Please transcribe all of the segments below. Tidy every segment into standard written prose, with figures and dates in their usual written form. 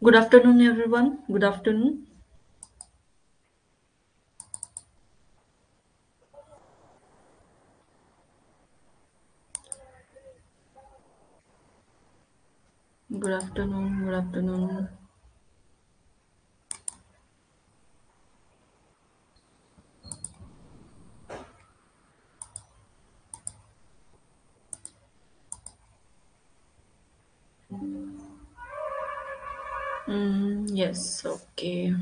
Good afternoon, everyone. Good afternoon. Good afternoon. Good afternoon. Yes, okay.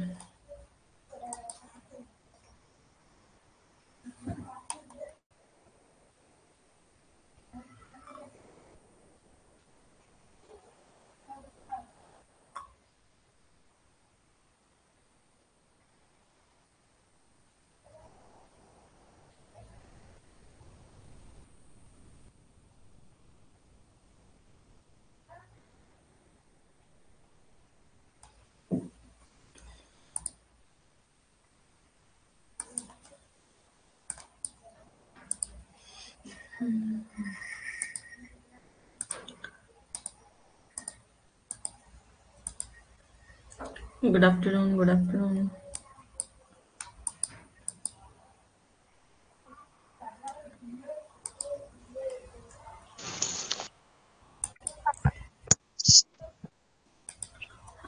Good afternoon. Good afternoon.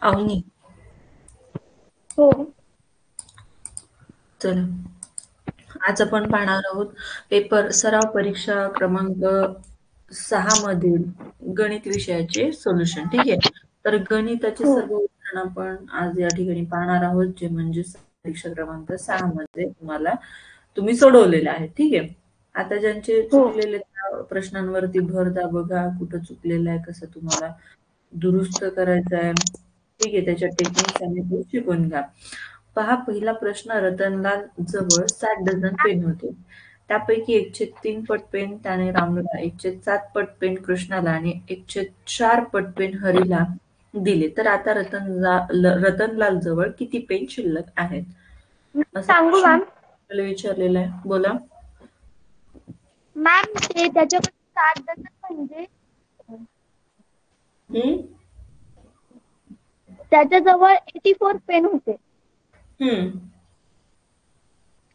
Avni, हो. चल. आज आपण पाहणार आहोत पेपर सराव परीक्षा क्रमांक 6 मधील गणित विषयाचे सोल्युशन. ठीक आहे. तर गणिताचे हो. सर्व उदाहरण आपण आज या ठिकाणी पाहणार आहोत, जे म्हणजे परीक्षा क्रमांक 6 मध्ये तुम्ही सोडवलेले आहेत. ठीक आहे. आता ज्यांचे हो. चुकलेले त्या प्रश्नांवरती भर द्या. बघा कुठं चुकलेलं आहे, कसं तुम्हाला दुरुस्त करायचं आहे. ठीक आहे. त्याच्या टेक्निक्स आणि ते शिकून घ्या. पहा, पहिला प्रश्न. रतनलाल जवळ 60 डझन पेन होते. त्यापैकी 1/3 पट पेन त्याने रामूला, 1/7 पट पेन कृष्णाला आणि 1/4 पट पेन हरीला दिले. तर आता रतनलाल जवळ किती पेन शिल्लक आहेत? असा सांगू प्रश्न मॅम. आपल्याला विचारलेला आहे. बोला. मॅम ते त्याच्यामध्ये 7 डझन म्हणजे हम्म. त्याच्याजवळ 84 पेन होते. हम्म.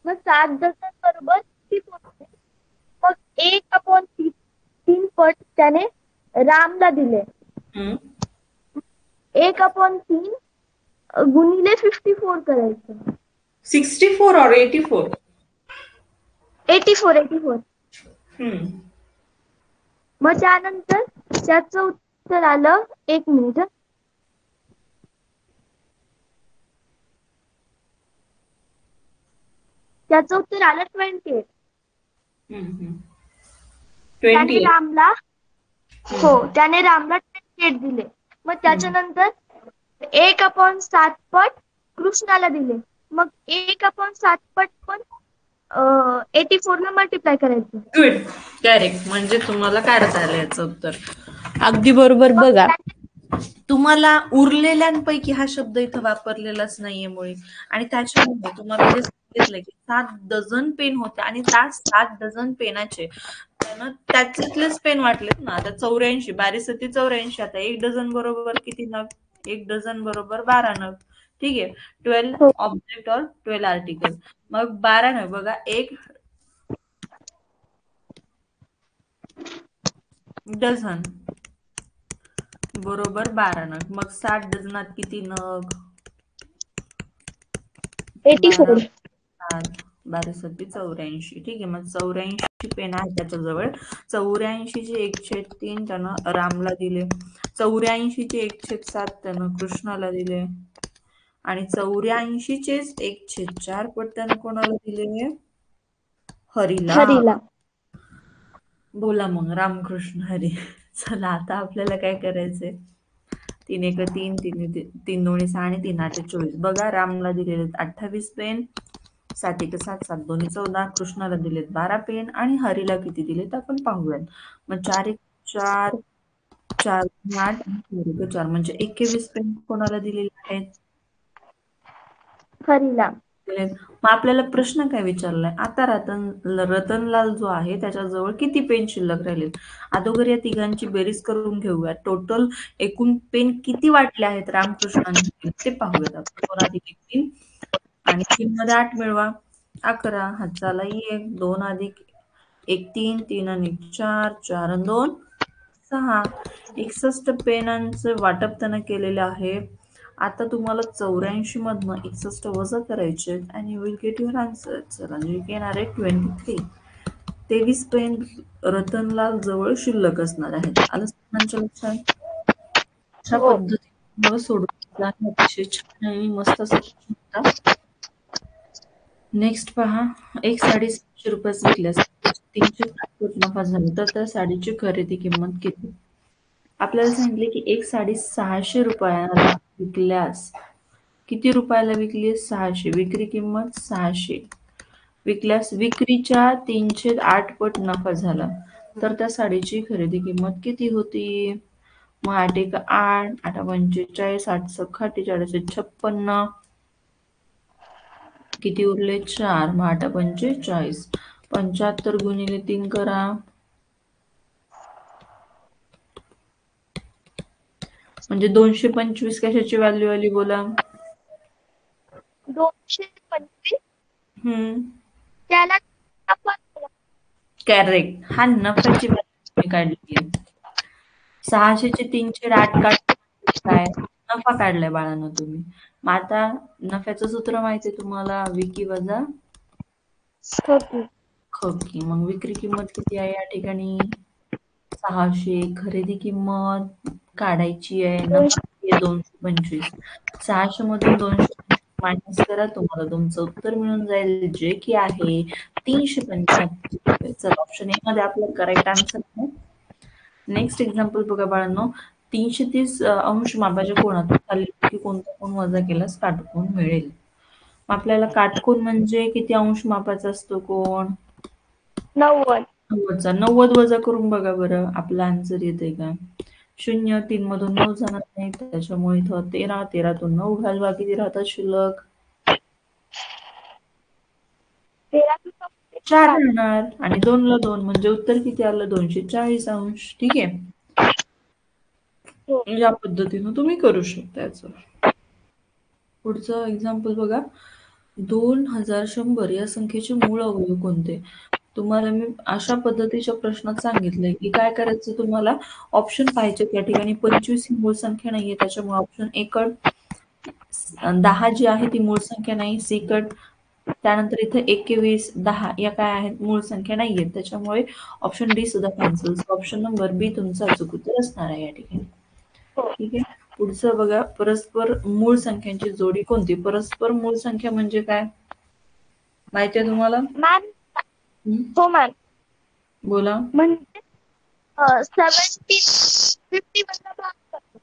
मग 7 डझन बरोबर 84 होते. मग 1/3 पट त्याने रामला दिले. हम्म. 1/3 गुणिले 54 करायचं. 64 और 84? 84. हम्म. मग त्यानंतर त्याचं उत्तर आलं, 1 मिनिट. त्याचं उत्तर आलं 28. हम्म. त्याने 28. रामला हम्म. त्याने रामला 28 दिले. मग हम्म. त्याच्यानंतर 1/7 पट कृष्णाला दिले. मग 1/7 पट पण 84 ला मल्टिप्लाय करायचं. गुड. करेक्ट. म्हणजे तुम्हाला काढता आलं याचं उत्तर. अगदी बरोबर. मग बघा, त्याने तुम्हाला उरलेल्यांपैकी हा शब्द इथं वापरलेलाच नाहीये मुळी. आणि त्याच्यामध्ये तुम्हाला जे सांगितलंय की 7 डझन पेन होते आणि त्या 7 डझन पेनाचे त्यानं त्याच्यातलेच पेन वाटलेत ना. आता 84, 12 84. आता 1 डझन बरोबर किती नग? 1 डझन बरोबर 12 नग. ठीक आहे. 12 हो. ऑब्जेक्ट और 12 आर्टिकल. मग 12 नग बघा. 1 डझन बरोबर 12 नग. मग 7 डझनात किती नग? 12 84. 7 12 84. ठीक आहे. मग 84 पेन आहे त्याच्याजवळ. 84 चे 1/3 त्यानं रामला दिले. 84 चे 1/7 त्यानं कृष्णाला दिले. आणि 84 चेच 1/4 पट त्यानं कोणाला दिले? हरीला. हरीला. बोला मग, रामकृष्ण हरी. चला, आता आपल्याला काय करायचंय? 3 एक 3, 3 दोन्ही 6 आणि 3 आठे 24. बघा, रामला दिलेले 28 पेन, 7 एक 7, 7 दोन्ही 14. कृष्णाला दिलेत 12 पेन आणि हरीला किती दिलेत आपण पाहूयात. मग 4 एक 4, 4 दोन्ही 8 आणि 4 एक 4 म्हणजे 21 पेन कोणाला दिलेले आहेत? हरीला. मग आपल्याला प्रश्न काय विचारलाय, आता रतनलाल जो आहे त्याच्याजवळ किती पेन शिल्लक राहिलेत. अगोदर या तिघांची बेरीज करून घेऊया. टोटल एकूण पेन किती वाटले आहेत रामकृष्णांनी ते पाहूयात आपण. 2 अधिक 1 3 आणि 3 मध्ये 8 मिळवा. 11 हाताला 1 2 अधिक 1 3 3 आणि 4 4 आणि 2 6. 61 पेनांचं वाटप त्यानं केलेलं आहे. आता तुम्हाला 84 मधनं 61 वजा करायचे आणि you will get your answer. चला यू येणार आहे 23. 23 पेन रतनलाल जवळ शिल्लक असणार आहेत. आलं सर्वांच्या लक्षात? अशा हो. पद्धतीने मला सोडवायचं आहे. अतिशय छान आणि मस्त असा प्रश्न होता. नेक्स्ट पहा, एक साडी 700 रुपयास विकल्यास 300 नफा झाला तर त्या साडीची खरेदी किंमत किती? आपल्याला सांगितले की एक साडी 600 रुपयाला विकल्यास किती रुपयाला विकली? 600. विक्री किंमत 600. विकल्यास विक्रीच्या 308 पट नफा झाला तर त्या साडीची खरेदी किंमत किती होती? मग 8 एक 8, 8 45, 8 सख 48, 56. किती उरले? 4. मग 8 45. 75 गुणिले 3 करा. म्हणजे 225 कशाची व्हॅल्यू आली बोला? 225 हम्म. त्याला आपण करेक्ट. हा नफ्याची व्हॅल्यू तुम्ही काढली आहे. 600 चे 308 काढले काय? नफा काढलाय बाळांनो तुम्ही. मग आता नफ्याचं सूत्र माहिती आहे तुम्हाला, विकी वजा खकी. मग विक्री किंमत किती आहे या ठिकाणी? 600. खरेदी किंमत काढायची आहे, नफा किती आहे? 225. 600 मधून 225 मायनस करा, तुम्हाला तुमचं उत्तर मिळून जाईल जे की आहे 375 रुपये. चला ऑप्शन ए मध्ये आपलं करेक्ट आन्सर आहे. नेक्स्ट एक्झाम्पल बघा बाळांनो, 330 अंश मापाच्या कोनातून खालीलपैकी कोणता कोन वजा केल्यास काटकोन मिळेल? आपल्याला काटकोन म्हणजे किती अंश मापाचा असतो कोन? 90. 90चा. 90 वजा करून बघा बरं आपला आन्सर येते का? 0. 3 मधून 9 जाणार नाही त्याच्यामुळे इथं 13. 13तून 9 घालवा. किती राहतात शिल्लक? 4 राहणार. आणि 2 ला 2 म्हणजे उत्तर किती आलं? 240 अंश. ठीक आहे. हो. या पद्धतीनं तुम्ही करू शकता याचं. पुढचं एक्झाम्पल बघा, 2100 या संख्येचे मूळ अवयव कोणते? तुम्हाला मी अशा पद्धतीच्या प्रश्नात सांगितलंय की काय करायचं, तुम्हाला ऑप्शन पाहिजे. या ठिकाणी 25 ही मूळ संख्या नाहीये त्याच्यामुळे ऑप्शन ए कट. 10 जी आहे ती मूळ संख्या नाही, सी कट. त्यानंतर इथे 21, 10 या काय आहेत? मूळ संख्या नाहीयेत त्याच्यामुळे ऑप्शन डी सुद्धा कॅन्सल. ऑप्शन नंबर बी तुमचा अचूक उत्तर असणार आहे या ठिकाणी. ठीक आहे. पुढचं बघा, परस्पर मूळ संख्यांची जोडी कोणती? परस्पर मूळ संख्या म्हणजे काय माहिती आहे तुम्हाला? मॅम हो मॅम, बोला. म्हणजे 50 मधला भाग करतो.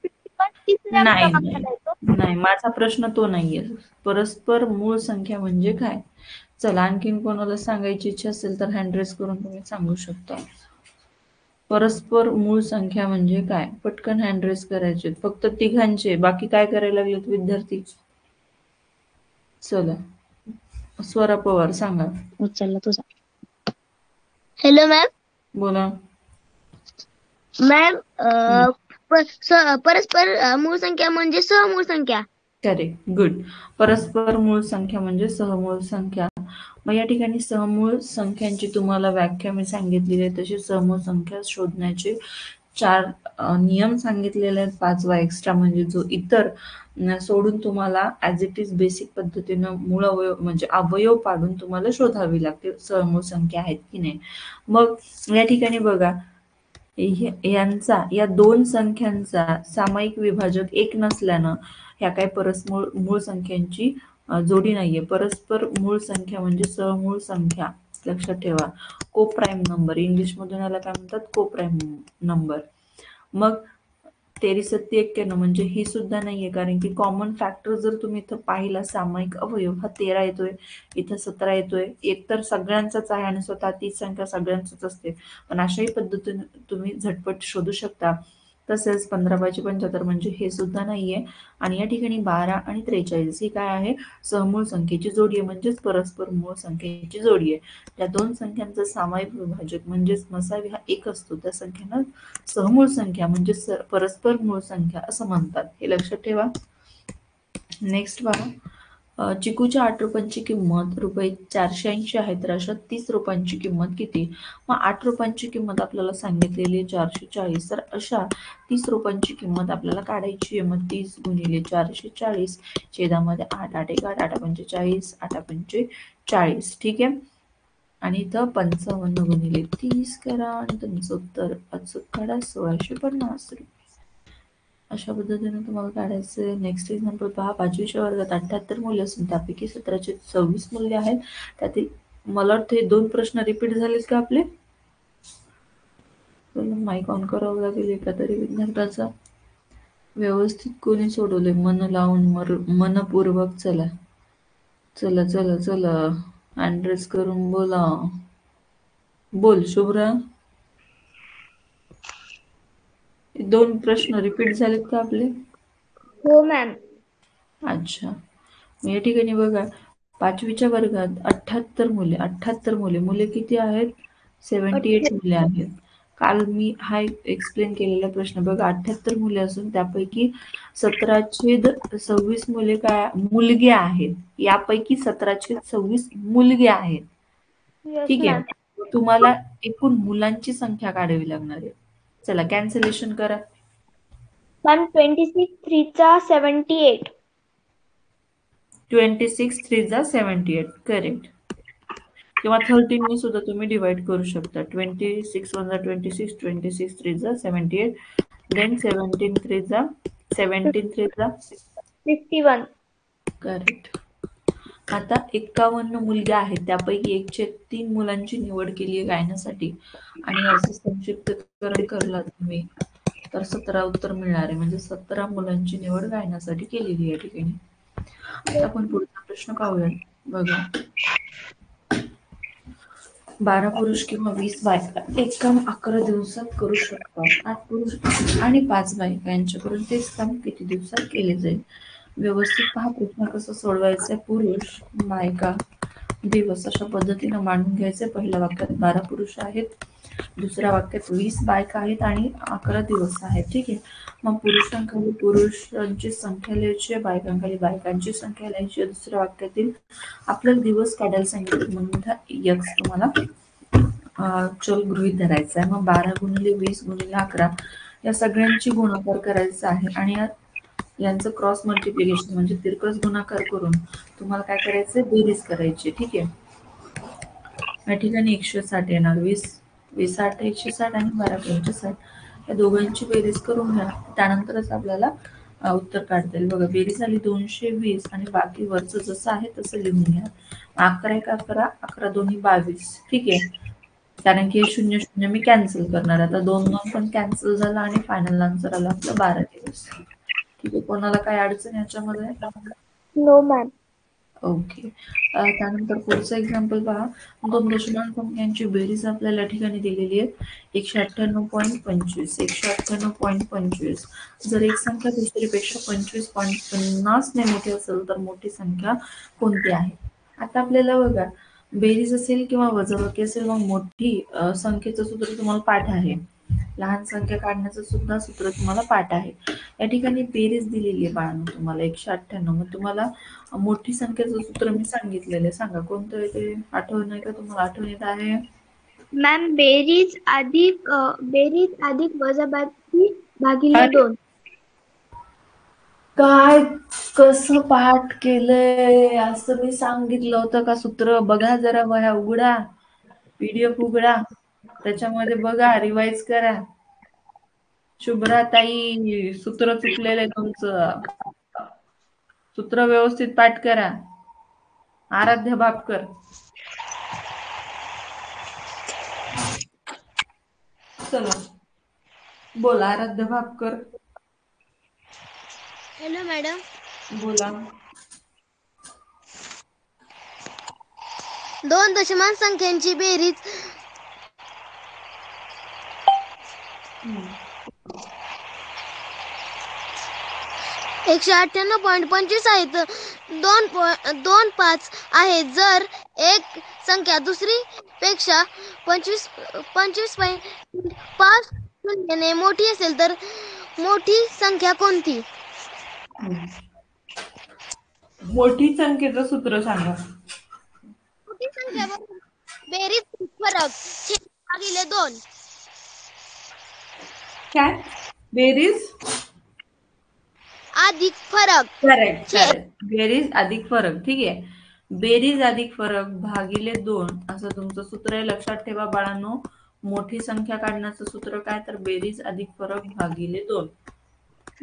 51 तिसऱ्या नाही नाही क्रमांकाला येतो. नाही, माझा प्रश्न तो नाहीये. परस्पर मूळ संख्या म्हणजे काय? चला आणखीन कोणाला सांगायची इच्छा असेल तर हँड रेस करून तुम्ही सांगू शकता. परस्पर मूळ संख्या म्हणजे काय? पटकन हँड रेस करायचे, फक्त तिघांचे. बाकी काय करायला लागलेत विद्यार्थी? चला स्वरा पवार सांगा. उचलला तुझा. Hello ma'am. बोला. मॅम परस्पर मूळ संख्या म्हणजे सहमूळ संख्या. करेक्ट. गुड. परस्पर मूळ संख्या म्हणजे सहमूळ संख्या. मग या ठिकाणी सहमूळ संख्यांची तुम्हाला व्याख्या मी सांगितलेली आहे. तशी सहमूळ संख्या शोधण्याचे 4 नियम सांगितलेले आहेत. 5वा एक्स्ट्रा म्हणजे जो इतर सोडून तुम्हाला ॲज इट इज बेसिक पद्धतीनं मूळ अवयव म्हणजे अवयव पाडून तुम्हाला शोधावी लागते सहमूळ संख्या आहेत की नाही. मग या ठिकाणी बघा, यांचा या 2 संख्यांचा सामायिक विभाजक 1 नसल्यानं ह्या काही मूळ संख्यांची जोडी नाहीये. परस्पर मूळ संख्या म्हणजे सहमूळ संख्या. लक्षात ठेवा. कोप्राईम नंबर, इंग्लिश मधून याला काय म्हणतात? Coprime number. मग 2391 म्हणजे ही सुद्धा नाहीये, कारण की कॉमन फॅक्टर जर तुम्ही इथं पाहिला, सामायिक अवयव हा 13 येतोय, इथं 17 येतोय. एक तर सगळ्यांचाच आहे आणि स्वतः तीच संख्या सगळ्यांचीच असते. पण अशाही पद्धतीने तुम्ही झटपट शोधू शकता तसेच 15/75 म्हणजे हे सुद्धा नाहीये. आणि या ठिकाणी 12 आणि 43 ही काय आहे, सहमूळ संख्येची जोडी आहे, म्हणजेच परस्पर मूळ संख्येची जोडी आहे. त्या दोन संख्यांचा सामायिक विभाजक म्हणजेच मसावी हा एक असतो, त्या संख्यांना सहमूळ संख्या म्हणजे परस्पर मूळ संख्या असं म्हणतात. हे लक्षात ठेवा. नेक्स्ट पहा, चिकूच्या 8 रुपयांची किंमत रुपये 480 आहे, तर अशा 30 रुपयांची किंमत किती? मग 8 रुपयांची किंमत आपल्याला सांगितलेली आहे 440, तर अशा 30 रुपयांची किंमत आपल्याला काढायची आहे. मग 30 गुणिले 440 छेदामध्ये 8, 8 एक 8, 8 पंचे 40, 8 पंचे 40. ठीक आहे. आणि इथं 55 गुणिले 30 करा आणि तुमचं उत्तर अचूक काढा 1650 रुपये. अशा पद्धतीने तुम्हाला काढायचे. नेक्स्ट एक्झाम्पल पहा, 5वीच्या वर्गात 78 मुले असून त्यापैकी 1726 मूल्य आहेत. त्यातील मला वाटतं हे 2 प्रश्न रिपीट झालेत का आपले? माईक ऑन करावं लागेल एका तरी विद्यार्थ्याचा. व्यवस्थित कोणी सोडवले मन लावून मनपूर्वक. चला चला चला चला, अँड्रेस करून बोला. बोल शुभ्रा. 2 प्रश्न रिपीट झालेत का आपले? हो मॅम. अच्छा. या ठिकाणी बघा, 5वीच्या वर्गात 78 मुले. मुले किती आहेत? 78 मुले आहेत. काल मी हा एक्सप्लेन केलेला प्रश्न बघा, 78 मुले असून त्यापैकी 1726 मुले काय मुलगे आहेत. यापैकी 1726 मुलगे आहेत. येस ठीक मॅम. आहे. तुम्हाला एकूण मुलांची संख्या काढावी लागणार आहे. चला कॅन्सलेशन करा. मॅम 26 3 चा 78. 26 3 जा 78. करेक्ट. किंवा 13 ने सुद्धा तुम्ही डिवाइड करू शकता. 26 1 जा 26, 26 3 जा 78, देन 17 3 जा 51. करेक्ट. आता 51 मुलगे आहेत, त्यापैकी 1/3 मुलांची निवड केली आहे गायनासाठी आणि याचं संक्षिप्तकरण करला तुम्ही तर 17 उत्तर मिळणार आहे. म्हणजे 17 मुलांची निवड गायनासाठी केलेली आहे या ठिकाणी. आता आपण पुढचा प्रश्न पाहूया. बघा, 12 पुरुष किंवा 20 बायका एक काम 11 दिवसात करू शकतात. 8 पुरुष आणि 5 बायका यांच्याकडून तेच काम किती दिवसात केले जाईल? व्यवस्थित पहा प्रश्न कसा सोडवायचा आहे. पुरुष, बायका, दिवस अशा पद्धतीनं मांडून घ्यायचे. पहिल्या वाक्यात 12 पुरुष आहेत, दुसऱ्या वाक्यात 20 बायका आहेत आणि 11 दिवस आहेत. ठीक आहे. मग पुरुषांखाली पुरुषांची संख्या लिहायची आहे, बायकांखाली बायकांची संख्या लिहायची आहे. दुसऱ्या वाक्यातील आपल्याला दिवस काढायला सांगितलं म्हणून यक्स तुम्हाला चल गृहीत धरायचा आहे. मग 12 गुणिले 20 गुणिले 11 या सगळ्यांची गुणाकार करायचा आहे आणि यांचं क्रॉस मल्टिप्लिकेशन म्हणजे तिरकस गुणाकार करून तुम्हाला काय करायचंय, बेरीज करायची. ठीक आहे. या ठिकाणी 160 येणार. 20 8 160 आणि 12 65 या दोघांची बेरीज करून घ्या. त्यानंतरच आपल्याला उत्तर काढता येईल. बघा, बेरीज झाली 220 आणि बाकी वरचं जसं आहे तसं लिहून घ्या. 11 1 11, 11 दोन्ही 22. ठीक आहे. कारण की हे 0 0 मी कॅन्सल करणार. आता 2 2 पण कॅन्सल झाला आणि फायनल आन्सर आला आपलं 12 दिवस. ठीक आहे. कोणाला काय अडचण याच्यामध्ये? No ma'am. ओके. त्यानंतर पुढचं एक्झाम्पल पहा. 2 दशमांश संख्यांची बेरीज आपल्याला या ठिकाणी दिलेली आहे. 198.25, 198.25. जर एक संख्या दुसरीपेक्षा 25.50 ने मोठी असेल तर मोठी संख्या कोणती आहे? आता आपल्याला बघा, बेरीज असेल किंवा वजाबाकी असेल, मग मोठी संख्येचं सूत्र तुम्हाला पाठ आहे. लहान संख्या काढण्याचं सुद्धा सूत्र तुम्हाला पाठ आहे. या ठिकाणी बेरीज दिलेली आहे बाळांनो तुम्हाला 198. मग तुम्हाला मोठी संख्येचं सूत्र मी सांगितलेलं आहे. सांगा कोणतं आहे ते? आठवण आहे का तुम्हाला? आठवण येत आहे? मॅम बेरीज अधिक वजाबाकी भागिले 2. काय कसं पाठ केलंय? असं मी सांगितलं होतं का सूत्र? बघा जरा, वह्या उघडा, पीडीएफ उघडा, त्याच्यामध्ये बघा, रिवाइज करा. शुभ्राताई, सूत्र चुकलेलं आहे तुमचं. सूत्र व्यवस्थित पाठ करा. आराध्य बापकर, चला बोला. आराध्य बापकर हॅलो मॅडम. बोला. 2 दशमांश संख्यांची बेरीज 198.25 आहेत. 2.5 आहे. जर एक संख्या दुसरी पेक्षा 25.5 शून्याने मोठी असेल तर मोठी संख्या कोणती? मोठी संख्येचं सूत्र सांगा. मोठी संख्या बेरीज फरक छेद भागिले 2. काय? बेरीज अधिक फरक. Correct correct. बेरीज अधिक फरक. ठीक आहे. बेरीज अधिक फरक भागिले 2 असं तुमचं सूत्र आहे. लक्षात ठेवा बाळांनो. मोठी संख्या काढण्याचं सूत्र काय, तर बेरीज अधिक फरक भागिले 2.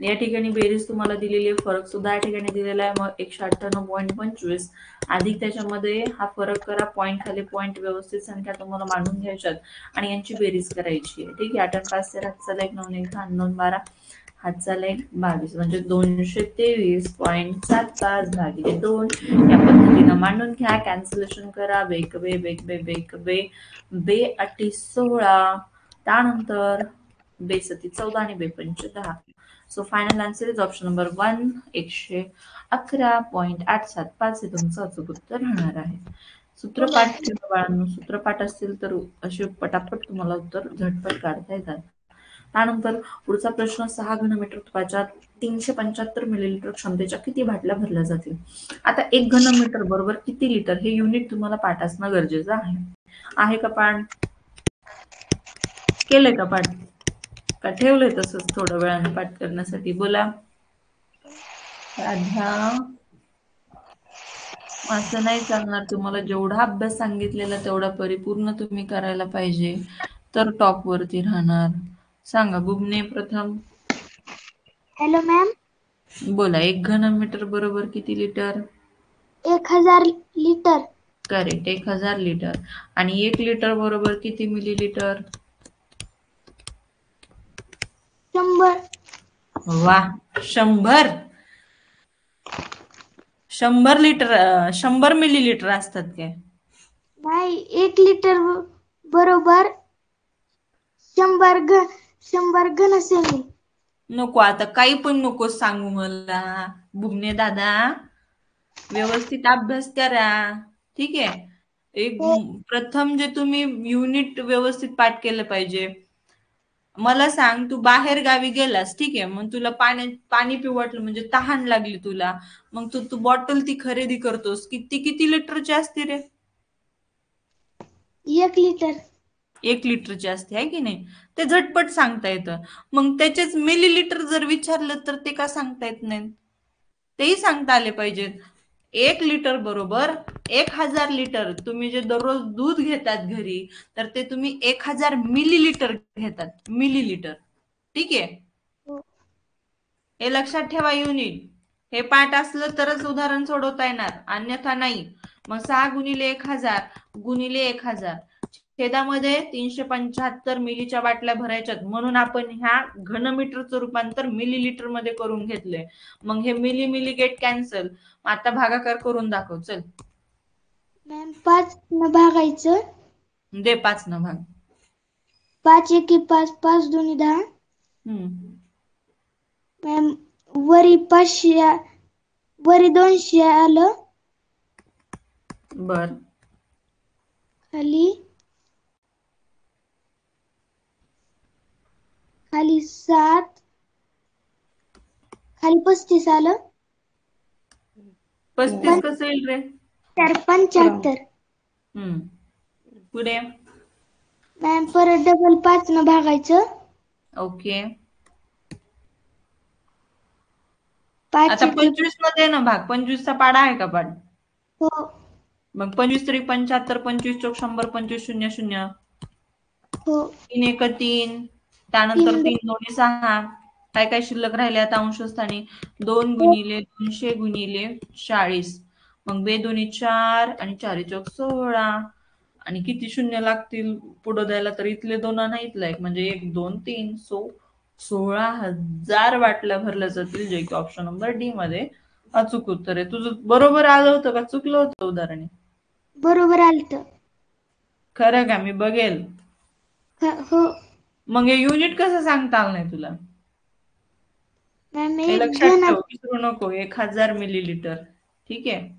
या ठिकाणी बेरीज तुम्हाला दिलेली आहे, फरक सुद्धा या ठिकाणी दिलेला आहे. मग 198.25 अधिक त्याच्यामध्ये हा फरक करा, पॉईंट खाली पॉईंट, व्यवस्थित संख्या तुम्हाला मांडून घ्यायच्यात आणि यांची बेरीज करायची आहे. ठीक आहे. 8 5 13 हातचा लेख 9 1 9 12 हातचा लेख 22 म्हणजे 223.75 भागिले 2. या पद्धतीनं मांडून घ्या. कॅन्सलेशन करा. बेक बे बेक बे बेक बे बे 8 16, त्यानंतर बे 7 14 आणि बे 5 10. So final answer is option number 1 111.875 हे तुमचं अचूक उत्तर राहणार आहे. सूत्रपाठ ठेवा बाळांनो. सूत्रपाठ असतील तर असे पटापट तुम्हाला उत्तर झटपट काढता येतात. त्यानंतर पुढचा प्रश्न, 6 घनमीटर तुपाच्या 375 मिलीलिटर क्षमतेच्या किती बाटल्या भरल्या जातील? आता 1 घनमीटर बरोबर किती लिटर हे युनिट तुम्हाला पाठ असणं गरजेचं आहे. आहे का पाठ? केलंय का पाठ? का ठेवलंय तसंच थोड्या वेळाने पाठ करण्यासाठी? बोला. राधा, असं नाही चालणार. तुम्हाला जेवढा अभ्यास सांगितलेला तेवढा परिपूर्ण तुम्ही करायला पाहिजे, तर टॉप वरती राहणार. सांगा बुबने प्रथम. Hello ma'am. बोला. 1 घनमीटर बरोबर किती लिटर? 1000 लिटर. करेक्ट. 1000 लिटर. आणि 1 लिटर बरोबर किती मिलीलिटर? 100. वा, 100. 100 लिटर 100 मिलीलिटर असतात काय? नाही, 1 लिटर बरोबर 100 घनसेमी. नको, आता काही पण नको सांगू मला बुबने दादा. व्यवस्थित अभ्यास करा. ठीक आहे. एक प्रथम जे तुम्ही युनिट व्यवस्थित पाठ केलं पाहिजे. मला सांग, तू बाहेर गावी गेलास, ठीक आहे, मग तुला पाणी पिऊ वाटलं, म्हणजे तहान लागली तुला, मग तू बॉटल ती खरेदी करतोस, किती लिटरची असते रे? 1 लिटर. 1 लिटरची असते, आहे की नाही? ते झटपट सांगता येतं. मग त्याचेच मिलीलिटर जर विचारलं तर ते का सांगता येत नाही? तेही सांगता आले पाहिजेत. 1 लिटर बरोबर 1000 लिटर. तुम्ही जे दररोज दूध घेतात घरी, तर ते तुम्ही 1000 मिलीलिटर घेतात. मिलीलिटर. ठीक आहे. हे लक्षात ठेवा युनिट. हे पाठ असलं तरच उदाहरण सोडवता येणार, अन्यथा नाही. मग 6 गुणिले 1000 गुणिले 1000 छेदामध्ये 375 मिलीच्या बाटल्या भरायच्यात, म्हणून आपण ह्या घनमीटरचं रूपांतर मिलीलिटर मध्ये करून घेतलंय. मग हे मिली मिली गेट कॅन्सल. आता भागाकार करून दाखव. चल. मॅम 5 न भागायचं. दे 5 न भाग. 5 एके 5, 5 दोन्ही 10. मॅम वरी 500, वरी 200 आलं. बर. खाली 7, खाली 35 आलं. 35 कसं येईल रे? 75. पुढे. मॅम परत डबल 5 न भागायचं. ओके. 5 आता एके 25 मध्ये ना भाग. 25 चा पाडा आहे का पाठ? हो. मग 25 3 75, 25 चौक 100, 25 0 0. हो. 3 1 3, त्यानंतर 3 2 6. काय काय शिल्लक राहिले आता अंशस्थानी? 2 गुणिले 200 गुणिले 40. मग 2 2 4 आणि 4 चौक 16. आणि किती शून्य लागतील पुढे द्यायला? तर इथले 2 आणि इथला 1, म्हणजे 1 2 3. सो 16,000 बाटल्या भरल्या जातील, जे की ऑप्शन नंबर डी मध्ये अचूक उत्तर आहे. तुझं बरोबर आलं होतं का चुकलं होतं उदाहरण? बरोबर आलत. खरं का? मी बघेल. हो. मग हे युनिट कसं सांगता आलं नाही तुला? हे लक्षात ठेव, विसरू नको, 1000 मिलीलिटर. ठीक आहे,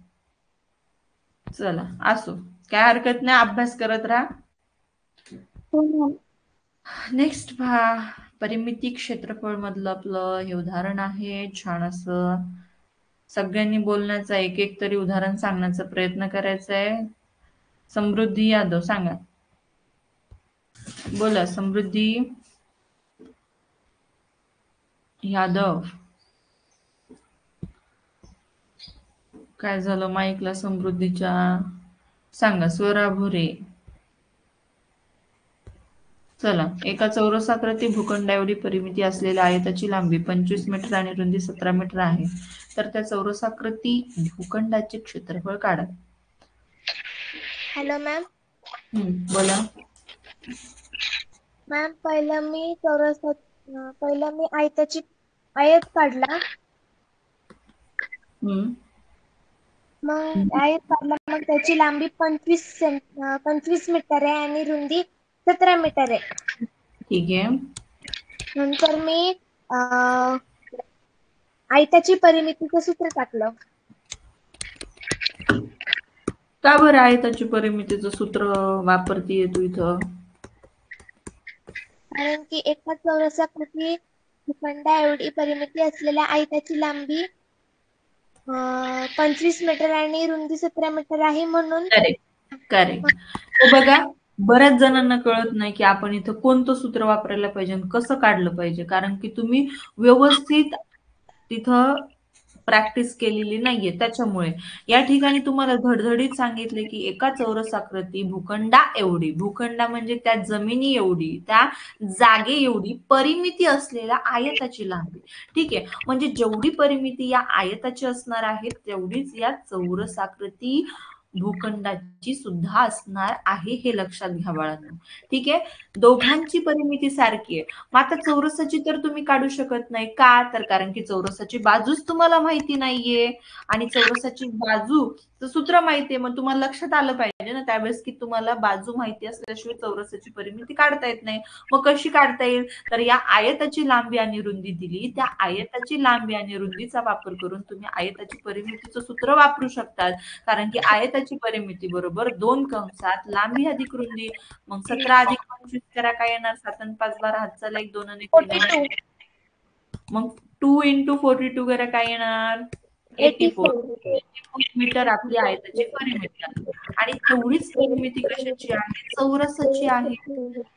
चला असो, काय हरकत नाही, अभ्यास करत राहा. नेक्स्ट पहा, परिमिती क्षेत्रफळ मधलं आपलं हे उदाहरण आहे. छान असं सगळ्यांनी बोलण्याचा, एक एक तरी उदाहरण सांगण्याचा प्रयत्न करायचा आहे. समृद्धी यादव सांगा, बोला. समृद्धी यादव, काय झालं माईकला समृद्धीच्या? सांगा. स्वरा भुरे, चला. एका चौरसाकृती भूखंड एवढी परिमिती असलेल्या आयताची लांबी 25 मीटर आणि रुंदी 17 मीटर आहे, तर त्या चौरसाकृती भूखंडाचे क्षेत्रफळ काढा. Hello ma'am. बोला. मॅम, पहिलं मी आयत काढला. मग आयत काढला, मग त्याची लांबी 25 मीटर आहे आणि रुंदी 17 मीटर आहे. ठीक आहे. नंतर मी आयताची परिमितीचं सूत्र टाकलं. का बरं आयताची परिमितीचं सूत्र वापरतीये तू इथं? कारण की एका चौरसाकृती भूखंड एवढी परिमिती असलेल्या आयताची लांबी 25 मीटर आणि रुंदी 17 मीटर आहे, म्हणून. करेक्ट. तो बघा, बऱ्याच जणांना कळत नाही की आपण इथं कोणतं सूत्र वापरायला पाहिजे, कसं काढलं पाहिजे, कारण की तुम्ही व्यवस्थित तिथं प्रॅक्टिस केलेली नाहीये. त्याच्यामुळे या ठिकाणी तुम्हाला धडधडीत सांगितले की एका चौरसाकृती भूखंडा एवढी, भूखंडा म्हणजे त्या जमिनी एवढी, त्या जागे एवढी परिमिती असलेल्या आयताची लांबी. ठीक आहे, म्हणजे जेवढी परिमिती या आयताची असणार आहे तेवढीच या चौरसाकृती भूखंडाची सुद्धा असणार आहे, हे लक्षात घ्या बाळांनो. ठीक आहे, दोघांची परिमिती सारखी आहे. मग आता चौरसाची तर तुम्ही काढू शकत नाही. का? तर कारण की चौरसाची बाजूच तुम्हाला माहिती नाहीये, आणि चौरसाची बाजूचं सूत्र माहितीये. मग तुम्हाला लक्षात आलं पाहिजे ना त्यावेळेस की तुम्हाला बाजू माहिती असल्याशिवाय चौरसाची परिमिती काढता येत नाही. मग कशी काढता येईल? तर या आयताची लांबी आणि रुंदी दिली, त्या आयताची लांबी आणि रुंदीचा वापर करून तुम्ही आयताची परिमितीचं सूत्र वापरू शकतात. कारण की आयताची परिमिती बरोबर 2 कंसात लांबी अधिक रुंदी, मग 17 अधिक 25 करा, काय येणार? 7 आणि 5 12, हातचा एक 2 आणि 3 42. मग 2 into 42 करा, काय येणार? 84 मीटर आपली आयताची परिमिती आहे. आणि तेवढीच परिमिती कशाची आहे? चौरसाची आहे.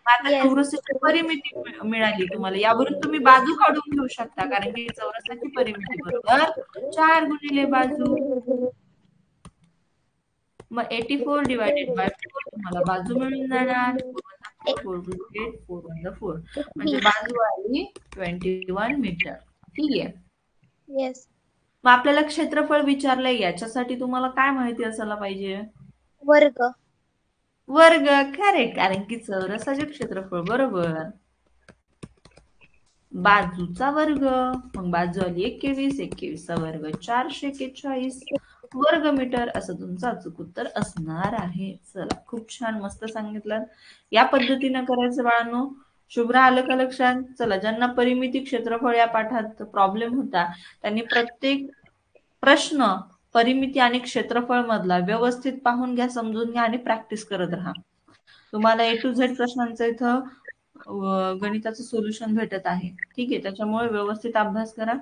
आता Yes. चौरसाची परिमिती मिळाली तुम्हाला, यावरून तुम्ही बाजू काढून घेऊ शकता, कारण की चौरसाची परिमिती बरोबर 4 गुणिले बाजू. मग 84 डिवायडेड बाय 4 तुम्हाला बाजू मिळून जाणार. 4 4 4 म्हणजे बाजू आली 21 मीटर. ठीक आहे. Yes. मग आपल्याला क्षेत्रफळ विचारलंय, याच्यासाठी तुम्हाला काय माहिती असायला पाहिजे? वर्ग. वर्ग. करेक्ट, कारण की चौरसाचे क्षेत्रफळ बरोबर बाजूचा वर्ग. मग बाजू आली 21, 21चा वर्ग 441 वर्ग मीटर, असं तुमचं अचूक उत्तर असणार आहे. चला, खूप छान, मस्त सांगितलं. या पद्धतीनं करायचं बाळांनो. शुभ्रा, आलं का लक्षात? चला, ज्यांना परिमिती क्षेत्रफळ या पाठात प्रॉब्लेम होता त्यांनी प्रत्येक प्रश्न परिमिती आणि क्षेत्रफळ मधला व्यवस्थित पाहून घ्या, समजून घ्या आणि प्रॅक्टिस करत राहा. तुम्हाला A to Z प्रश्नांचं इथं गणिताचं सोल्युशन भेटत आहे. ठीक आहे, त्याच्यामुळे व्यवस्थित अभ्यास करा,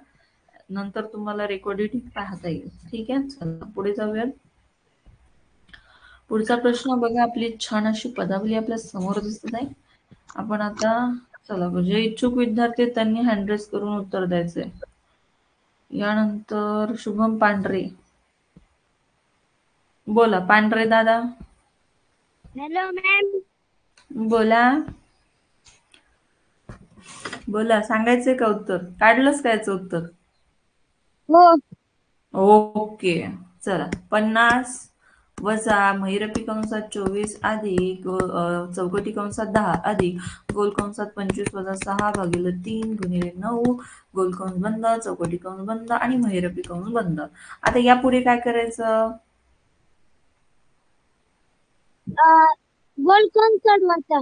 नंतर तुम्हाला रेकॉर्डिंग पाहता येईल. ठीक आहे, चला पुढे जाऊयात. पुढचा प्रश्न बघा, आपली छान अशी पदावली आपल्या समोर दिसत आहे. आपण आता चला, जे इच्छुक विद्यार्थी त्यांनी हँड रेस करून उत्तर द्यायचंय. यानंतर शुभम पांढरे, बोला. पांढरे दादा, हॅलो मॅम. बोला. बोला, सांगायचंय का उत्तर? काढलंच का याचं उत्तर? हो. ओके, चला. 50 वजा महिरपी कंसात 24 अधिक चौकटी कंसात 10 अधिक गोल कंसात 25 वजा 6 भागिले 3 गुणिले 9 गोल कंस बंद, चौकटी कंस बंद आणि महिरपी कंस बंद. आता यापुढे काय करायचं? गोल कंस काढवायचा.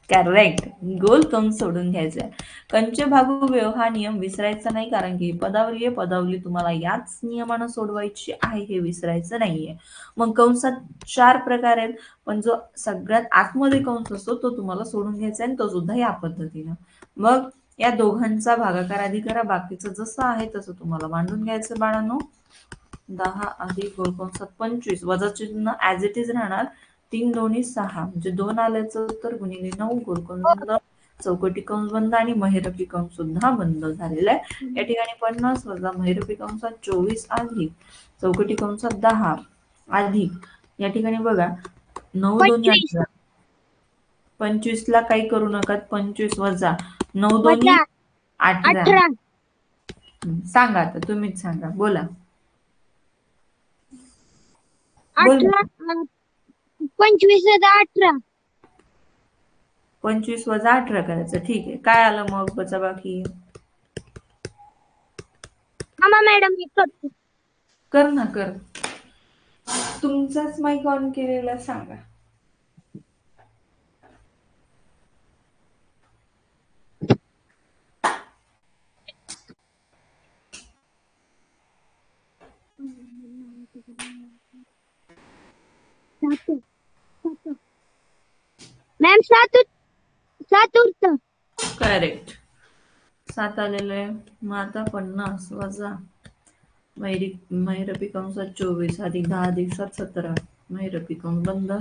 करेक्ट. गोल कंस सोडून घ्यायचंय. कंचे भागू व्यव हा नियम विसरायचा नाही, कारण की पदावली आहे. पदावली तुम्हाला याच नियमानं सोडवायची आहे, हे विसरायचं नाहीये. मग कंसात 4 प्रकार आहेत, पण जो सगळ्यात आतमध्ये कंस असतो तो तुम्हाला सोडून घ्यायचा आहे, आणि तो सुद्धा या पद्धतीनं. मग या दोघांचा भागाकार आधी करा, बाकीचं जसं आहे तसं तुम्हाला मांडून घ्यायचं बाळांनो. 10 अधिक गोल कंसात 25 वजा चिन्ह ऍज इट इज राहणार. 3 दोन्ही 6 म्हणजे 2 आल्याचं उत्तर गुणिले 9 गोल कंस बंद, चौकटी कंस बंद आणि महिरपी कंस सुद्धा बंद झालेला आहे. या ठिकाणी 50 वजा महिरपी कंसात 24 अधिक चौकटी कंसात 10 अधिक या ठिकाणी बघा 9 दोन्ही 25 18. 25 ला काही करू नका, 25 वजा 9 दोन्ही वजा 18. 18. सांगा आता, तुम्हीच सांगा, बोला. 18 25 वजा 18. 25 वजा 18 करायचं. ठीक आहे. काय आलं मग बचा बाकी? मामा मॅडम मी करतो. कर ना, कर. तुमचाच माईक ऑन केलेला, सांगा. मॅम 7 उरतं. करेक्ट. 7 आलेलं आहे. मग आता 50 वजा महिरपी कंसात 24 अधिक 10 अधिक 7 17 महिरपी कंस बंद.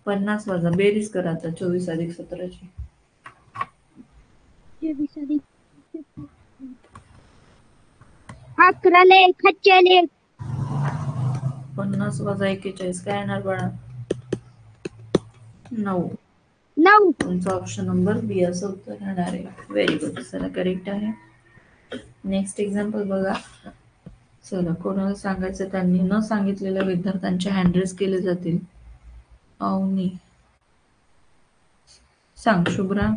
50 वजा बेरीज करा आता 24 अधिक 17ची. 24 अधिक 11 ले 41. 50 वजा 41 काय येणार बाळा? 9. 9. तुमचा ऑप्शन नंबर बी असं उत्तर राहणार आहे. व्हेरी गुड, चला करेक्ट आहे. नेक्स्ट एक्झाम्पल बघा. चला, कोणाला सांगायचं त्यांनी न सांगितलेल्या विद्यार्थ्यांचे हँड रेस केले जातील. अवनी सांग. शुभ्रा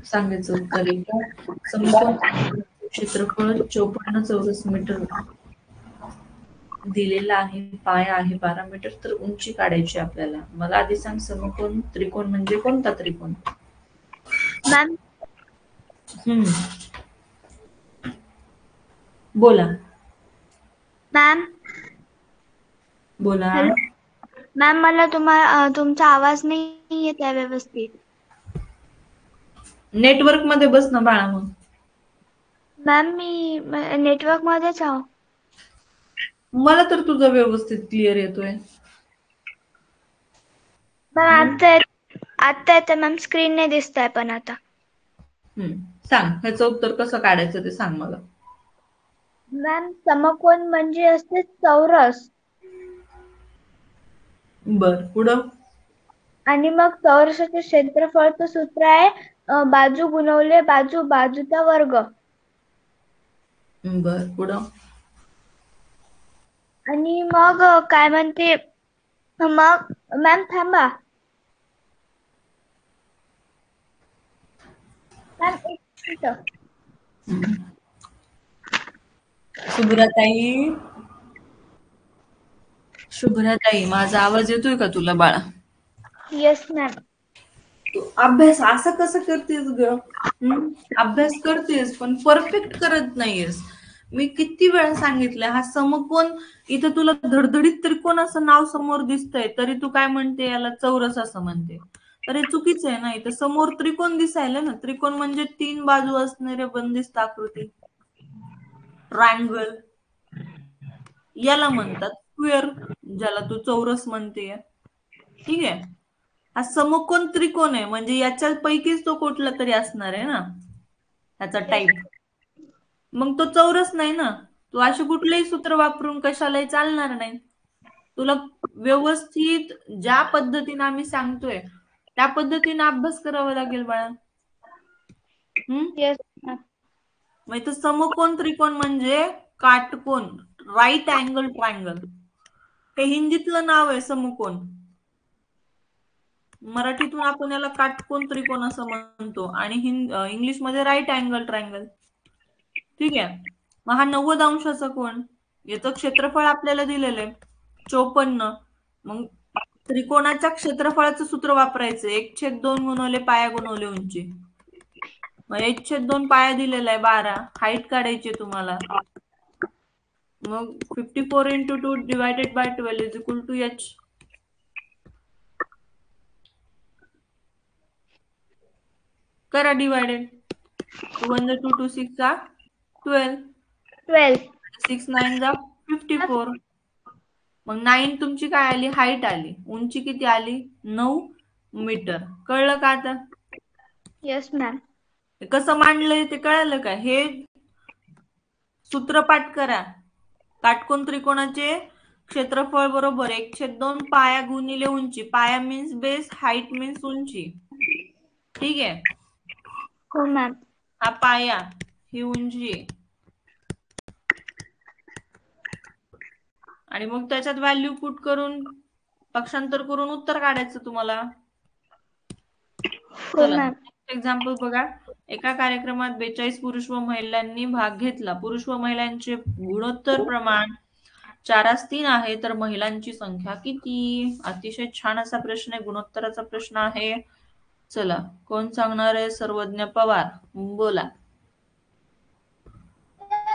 सांगायचं उत्तर एकदा. समकोन क्षेत्रफळ 54 चौरस मीटर दिलेला आहे. पाय आहे 12 मीटर, तर उंची काढायची आपल्याला. मला आधी सांग, समकोन त्रिकोण म्हणजे कोणता त्रिकोण? मॅम बोला. मॅम बोला. मॅम मला तुमचा आवाज नाही येत आहे व्यवस्थित. नेटवर्क मध्ये बस ना बाळा. मग मॅम मी नेटवर्क मध्येच आहो. मला तर तुझा व्यवस्थित क्लिअर येतोय. मॅम आता येतं मॅम, स्क्रीन नाही दिसत आहे पण आता. सांग, ह्याचं उत्तर कसं काढायचं ते सांग मला. मॅम समकोन म्हणजे असते चौरस. बर, पुढं? आणि मग चौरसाचे क्षेत्रफळचं सूत्र आहे बाजू गुणवले बाजू, बाजूचा वर्ग. बर, पुढं? आणि मग काय म्हणते, मग मॅम थांबा मॅम, एक मिनिट. शुभ्राताई, माझा आवाज येतोय का तुला बाळा? Yes ma'am. तू अभ्यास असा कसा करतेस ग? अभ्यास करतेस पण परफेक्ट करत नाहीयेस. मी किती वेळा सांगितलं, हा समकोन, इथं तुला धडधडीत त्रिकोण असं नाव समोर दिसतंय, तरी तू काय म्हणते याला चौरस असं म्हणते. तर हे चुकीचं आहे ना. इथं समोर त्रिकोण दिसायला ना. त्रिकोण म्हणजे 3 बाजू असणारे बंदिस्त आकृती, ट्रायंगल, याला म्हणतात स्क्वेअर, ज्याला तू चौरस म्हणते. ठीक आहे. हा समकोन त्रिकोण आहे, म्हणजे याच्या पैकीच तो कुठला तरी असणार आहे ना, त्याचा टाईप. मग तो चौरस नाही ना. तू असे कुठलेही सूत्र वापरून कशालाही चालणार नाही. तुला व्यवस्थित ज्या पद्धतीने आम्ही सांगतोय त्या पद्धतीने अभ्यास करावा लागेल बाळा. Yes ma'am. मग इथं समकोन त्रिकोण म्हणजे काटकोन, राईट अँगल ट्रायंगल, हे हिंदीतलं नाव आहे समकोन. मराठीतून आपण याला काटकोन त्रिकोण असं म्हणतो, आणि इंग्लिश मध्ये राईट अँगल ट्रायंगल. ठीक आहे. मग हा 90 अंशाचा कोण, याचं क्षेत्रफळ आपल्याला दिलेलं आहे 54. मग त्रिकोणाच्या क्षेत्रफळाचं सूत्र वापरायचं. 1/2 गुणवले पाया गुणवले उंची. मग 1/2 पाया दिलेला आहे 12. हाईट काढायची तुम्हाला. मग 54 × 2 divided by 12 is equal to h. करा डिवायडेड. 2 1 2 2 6 12. 6 9 54. मग 9 तुमची काय आली? हाईट आली. उंची किती आली? 9 मीटर. कळलं का आता? Yes ma'am. कसं मांडलंय ते कळलं का? हे सूत्र पाठ करा. काटकोन त्रिकोणाचे क्षेत्रफळ बरोबर 1/2 पाया गुणिले उंची. पाया मीन्स बेस, हाईट मीन्स उंची. ठीक आहे. हो मॅम. हा पाया, ही उंची. आणि मग त्याच्यात व्हॅल्यू पुट करून पक्षांतर करून उत्तर काढायचं तुम्हाला. चला एक्झाम्पल बघा. एका कार्यक्रमात 42 पुरुष व महिलांनी भाग घेतला. पुरुष व महिलांचे गुणोत्तर प्रमाण 4:3 आहे, तर महिलांची संख्या किती? अतिशय छान असा प्रश्न आहे. गुणोत्तराचा प्रश्न आहे. चला, कोण सांगणार आहे? सर्वज्ञ पवार, बोला.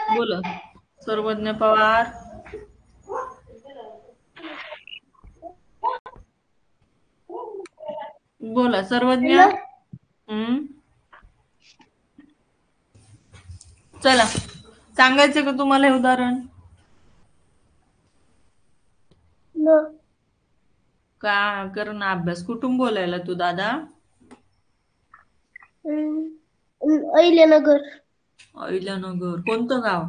बोला सर्वज्ञ पवार. बोला सर्वज्ञ. चला, सांगायचं का तुम्हाला हे उदाहरण? का कर ना अभ्यास. कुठून बोलायला तू दादा? अहिल्यानगर. अहिल्यानगर. कोणतं गाव?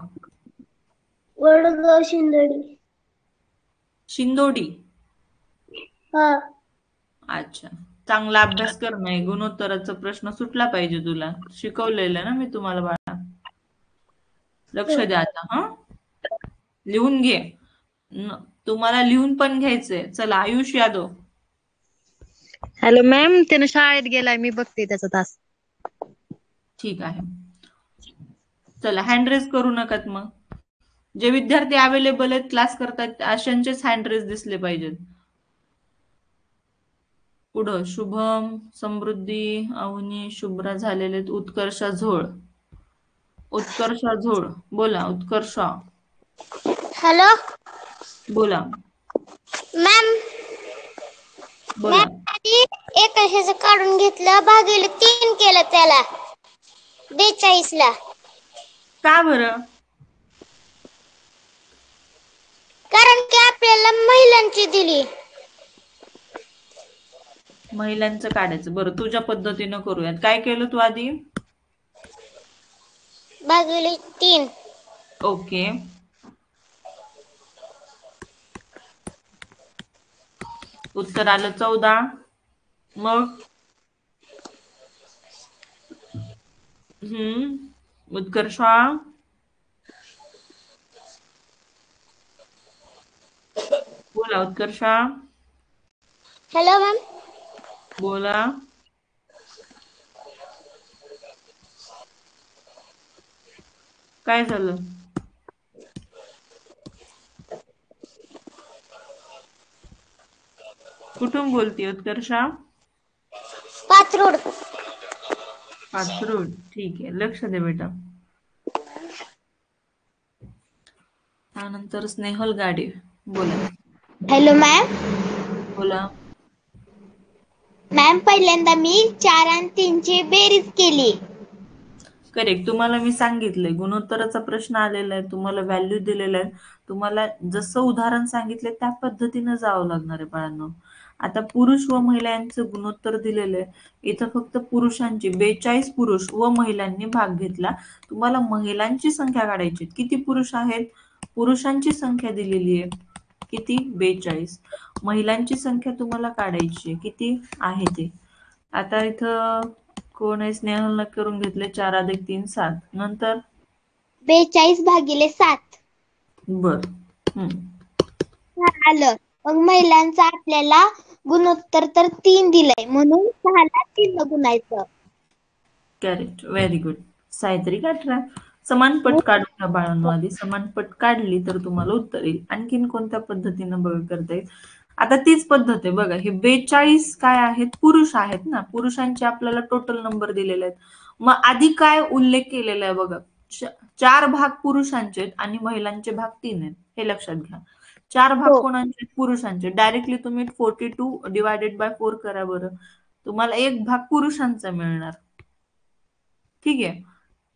वडगाव शिंदोडी. शिंदोडी. हा. अच्छा, चांगला अभ्यास कर. नाही, गुणोत्तराचा प्रश्न सुटला पाहिजे तुला. शिकवलेलं ना मी तुम्हाला बाळा. लक्ष द्या आता. हा, लिहून घे. तुम्हाला लिहून पण घ्यायचंय. चला, आयुष यादव. हॅलो मॅम, त्याने शाळेत गेलाय, मी बघते त्याचा तास. ठीक आहे. चला, हँड रेज करू नकात. मग जे विद्यार्थी अवेलेबल आहेत, क्लास करतात, अशांचेच हँड रेज दिसले पाहिजेत. पुढं शुभम, समृद्धी, अवनी, शुभ्रा झालेले. उत्कर्षा झोळ. उत्कर्षा झोळ, बोला. उत्कर्षा. हॅलो बोला. मॅम. बोला. एक ह्याचं काढून घेतलं, भागिले 3 केलं त्याला 42 ला. का बरं? कारण की आपल्याला महिलांची दिली. महिलांचं काढायचं. बरं, तुझ्या पद्धतीनं करूयात. काय केलं तू आधी? भागिले 3. ओके. उत्तर आलं 14. मग उत्कर्षा. बोला उत्कर्षा. Hello ma'am. बोला. काय झालं? कुठून बोलतीय उत्कर्षा? पाथरूड. पाथरूड. ठीक आहे, लक्ष दे बेटा. त्यानंतर स्नेहल गाडे. बोला. Hello ma'am. बोला. मॅम, पहिल्यांदा मी 4 आणि 3 ची बेरीज केली. करेक्ट. तुम्हाला मी सांगितलंय, गुणोत्तराचा प्रश्न आलेला आहे, तुम्हाला व्हॅल्यू दिलेल्या आहेत. तुम्हाला जसं उदाहरण सांगितलंय त्या पद्धतीनं जावं लागणार आहे बाळांनो. आता पुरुष व महिलांचं गुणोत्तर दिलेलं आहे. इथं फक्त पुरुषांची 42 पुरुष व महिलांनी भाग घेतला. तुम्हाला महिलांची संख्या काढायची. किती पुरुष आहेत? पुरुषांची संख्या दिलेली आहे किती? 42. महिलांची संख्या तुम्हाला काढायची. किती आहे ते? आता इथं कोण आहे? स्नेहल न करून घेतले. 4 + 3 7. नंतर 42 भागिले 7. बर. आलं. मग महिलांचं आपल्याला गुणोत्तर तर 3 दिलंय, म्हणून 6 ला 3 न गुणायचं. करेक्ट. Very good. सायत्री 18. समान पट काढून घ्या बाळांनो. आधी समान पट काढली तर तुम्हाला उत्तर येईल. आणखीन कोणत्या पद्धतीनं बघ करता येईल? आता तीच पद्धत आहे बघा, हे 42 काय आहेत, पुरुष आहेत ना, पुरुषांचे आपल्याला टोटल नंबर दिलेले आहेत. मग आधी काय उल्लेख केलेला आहे बघा, 4 भाग पुरुषांचे आहेत आणि महिलांचे भाग 3 आहेत, हे लक्षात घ्या. 4 भाग हो कोणाचे, पुरुषांचे. डायरेक्टली तुम्ही 42 डिवायडेड बाय 4 करा बरं, तुम्हाला एक भाग पुरुषांचा मिळणार. ठीक आहे.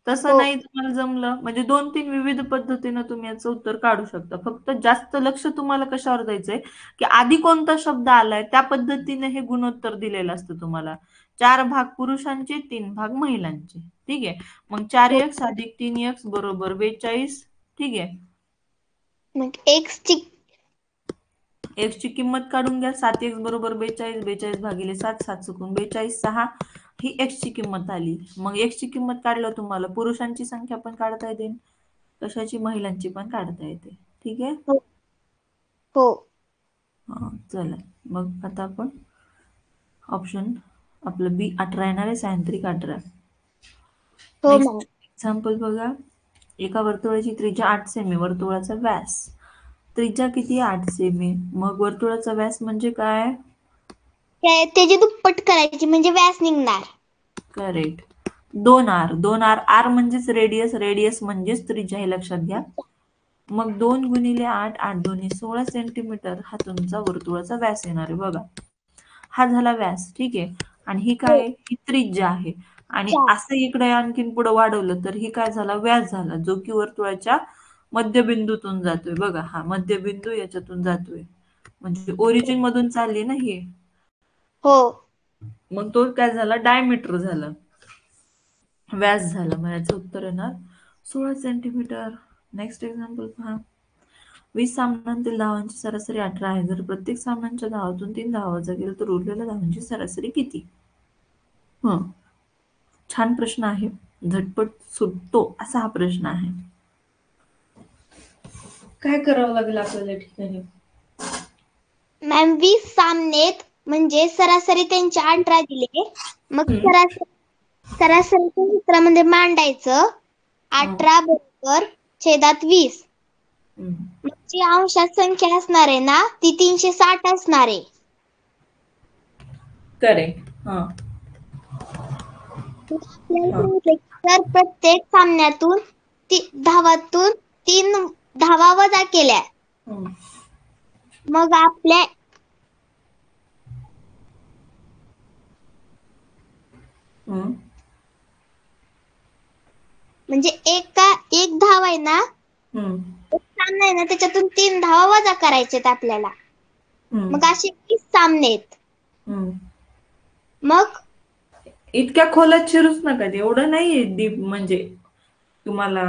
तसं हो नाही तुम्हाला जमलं म्हणजे 2-3 विविध पद्धतीनं तुम्ही याचं उत्तर काढू शकता. फक्त जास्त लक्ष तुम्हाला कशावर द्यायचंय, की आधी कोणता शब्द आलाय त्या पद्धतीने हे गुणोत्तर दिलेलं असतं तुम्हाला. 4 भाग पुरुषांचे, 3 भाग महिलांचे. ठीक आहे. मग 4x अधिक 3x बरोबर 42. ठीक आहे. मग एक्स ची x ची किंमत काढून घ्या. 7x बरोबर 42. 42 भागिले 7, 7 चुकून 42, 6 ही x ची किंमत आली. मग x ची किंमत काढलं तुम्हाला पुरुषांची संख्या पण काढता येते, कशाची, महिलांची पण काढता येते. ठीक आहे. हो हो हा चला, मग आता आपण ऑप्शन आपलं बी 18 येणार आहे, सायंत्रिक 18. हो नेक्स्ट मॅम. एक्झाम्पल बघा. एका वर्तुळाची त्रिज्या 8 सेमी, वर्तुळाचा व्यास त्रिज्या किती, 8 सेमी. मग वर्तुळाचा व्यास म्हणजे काय, त्याची दुप्पट करायची म्हणजे व्यास निघणार. करेक्ट. 2r. 2r, r म्हणजेच रेडियस, रेडियस म्हणजेच त्रिज्या, हे लक्षात घ्या. मग 2 गुणिले 8, 8 दोन्ही 16 सेंटीमीटर हा तुमचा वर्तुळाचा व्यास येणार आहे बघा. हा झाला व्यास. ठीक आहे. आणि ही काय आहे? ही त्रिज्या आहे. आणि चार. असं इकडे आणखीन पुढे वाढवलं तर ही काय झाला, व्यास झाला, जो की वर्तुळाच्या मध्यबिंदूतून जातोय बघा. हा मध्यबिंदू याच्यातून जातोय, म्हणजे ओरिजिन मधून चालली ना ही. हो मग तो काय झाला, डायमीटर झाला, व्यास झाला. मग याचं उत्तर येणार 16 सेंटीमीटर. नेक्स्ट एक्झाम्पल पहा. 20 सामन्यांतील धावांची सरासरी 18 आहे. जर प्रत्येक सामन्यांच्या धावातून 3 धावा वजा केल्या तर उरलेल्या धावांची सरासरी किती. छान प्रश्न आहे, झटपट सुटतो असा हा प्रश्न आहे. काय करावं लागेल आपल्याला या ठिकाणी, मॅम 20 सामनेत म्हणजे सरासरी त्यांचे 18 दिले. मग सरासरीच्या सूत्रामध्ये मांडायचं 18 बरोबर छेदात 20. जी अंशात संख्या असणार आहे ना ती 360 असणार आहे. करेक्ट. हा आपल्याला सांगितलं तर प्रत्येक सामन्यातून धावातून 3 धावा वजा केल्या, मग आपल्या म्हणजे एक धाव आहे ना, एक सामना आहे ना त्याच्यातून 3 धावा वजा करायचेत आपल्याला. मग असे 20 सामने आहेत. मग इतक्या खोलात शिरूच नका, एवढं नाहीये डीप, म्हणजे तुम्हाला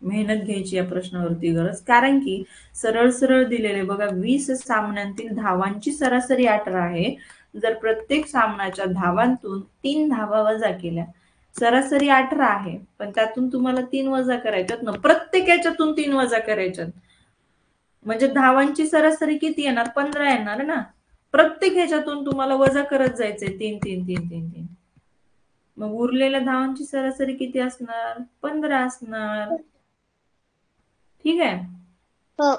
मेहनत घ्यायची या प्रश्नावरती गरज. कारण की सरळ सरळ दिलेले बघा, 20 सामन्यांतील धावांची सरासरी 18 आहे. जर प्रत्येक सामन्याच्या धावांतून 3 धावा वजा केल्या, सरासरी 18 आहे, पण त्यातून तुम्हाला 3 वजा करायच्यात ना, प्रत्येक याच्यातून 3 वजा करायच्यात, म्हणजे धावांची सरासरी किती येणार, 15 येणार ना. प्रत्येक ह्याच्यातून तुम्हाला वजा करत जायचंय 3 3 3 3 3. मग उरलेल्या धावांची सरासरी किती असणार, 15 असणार. ठीक आहे. हो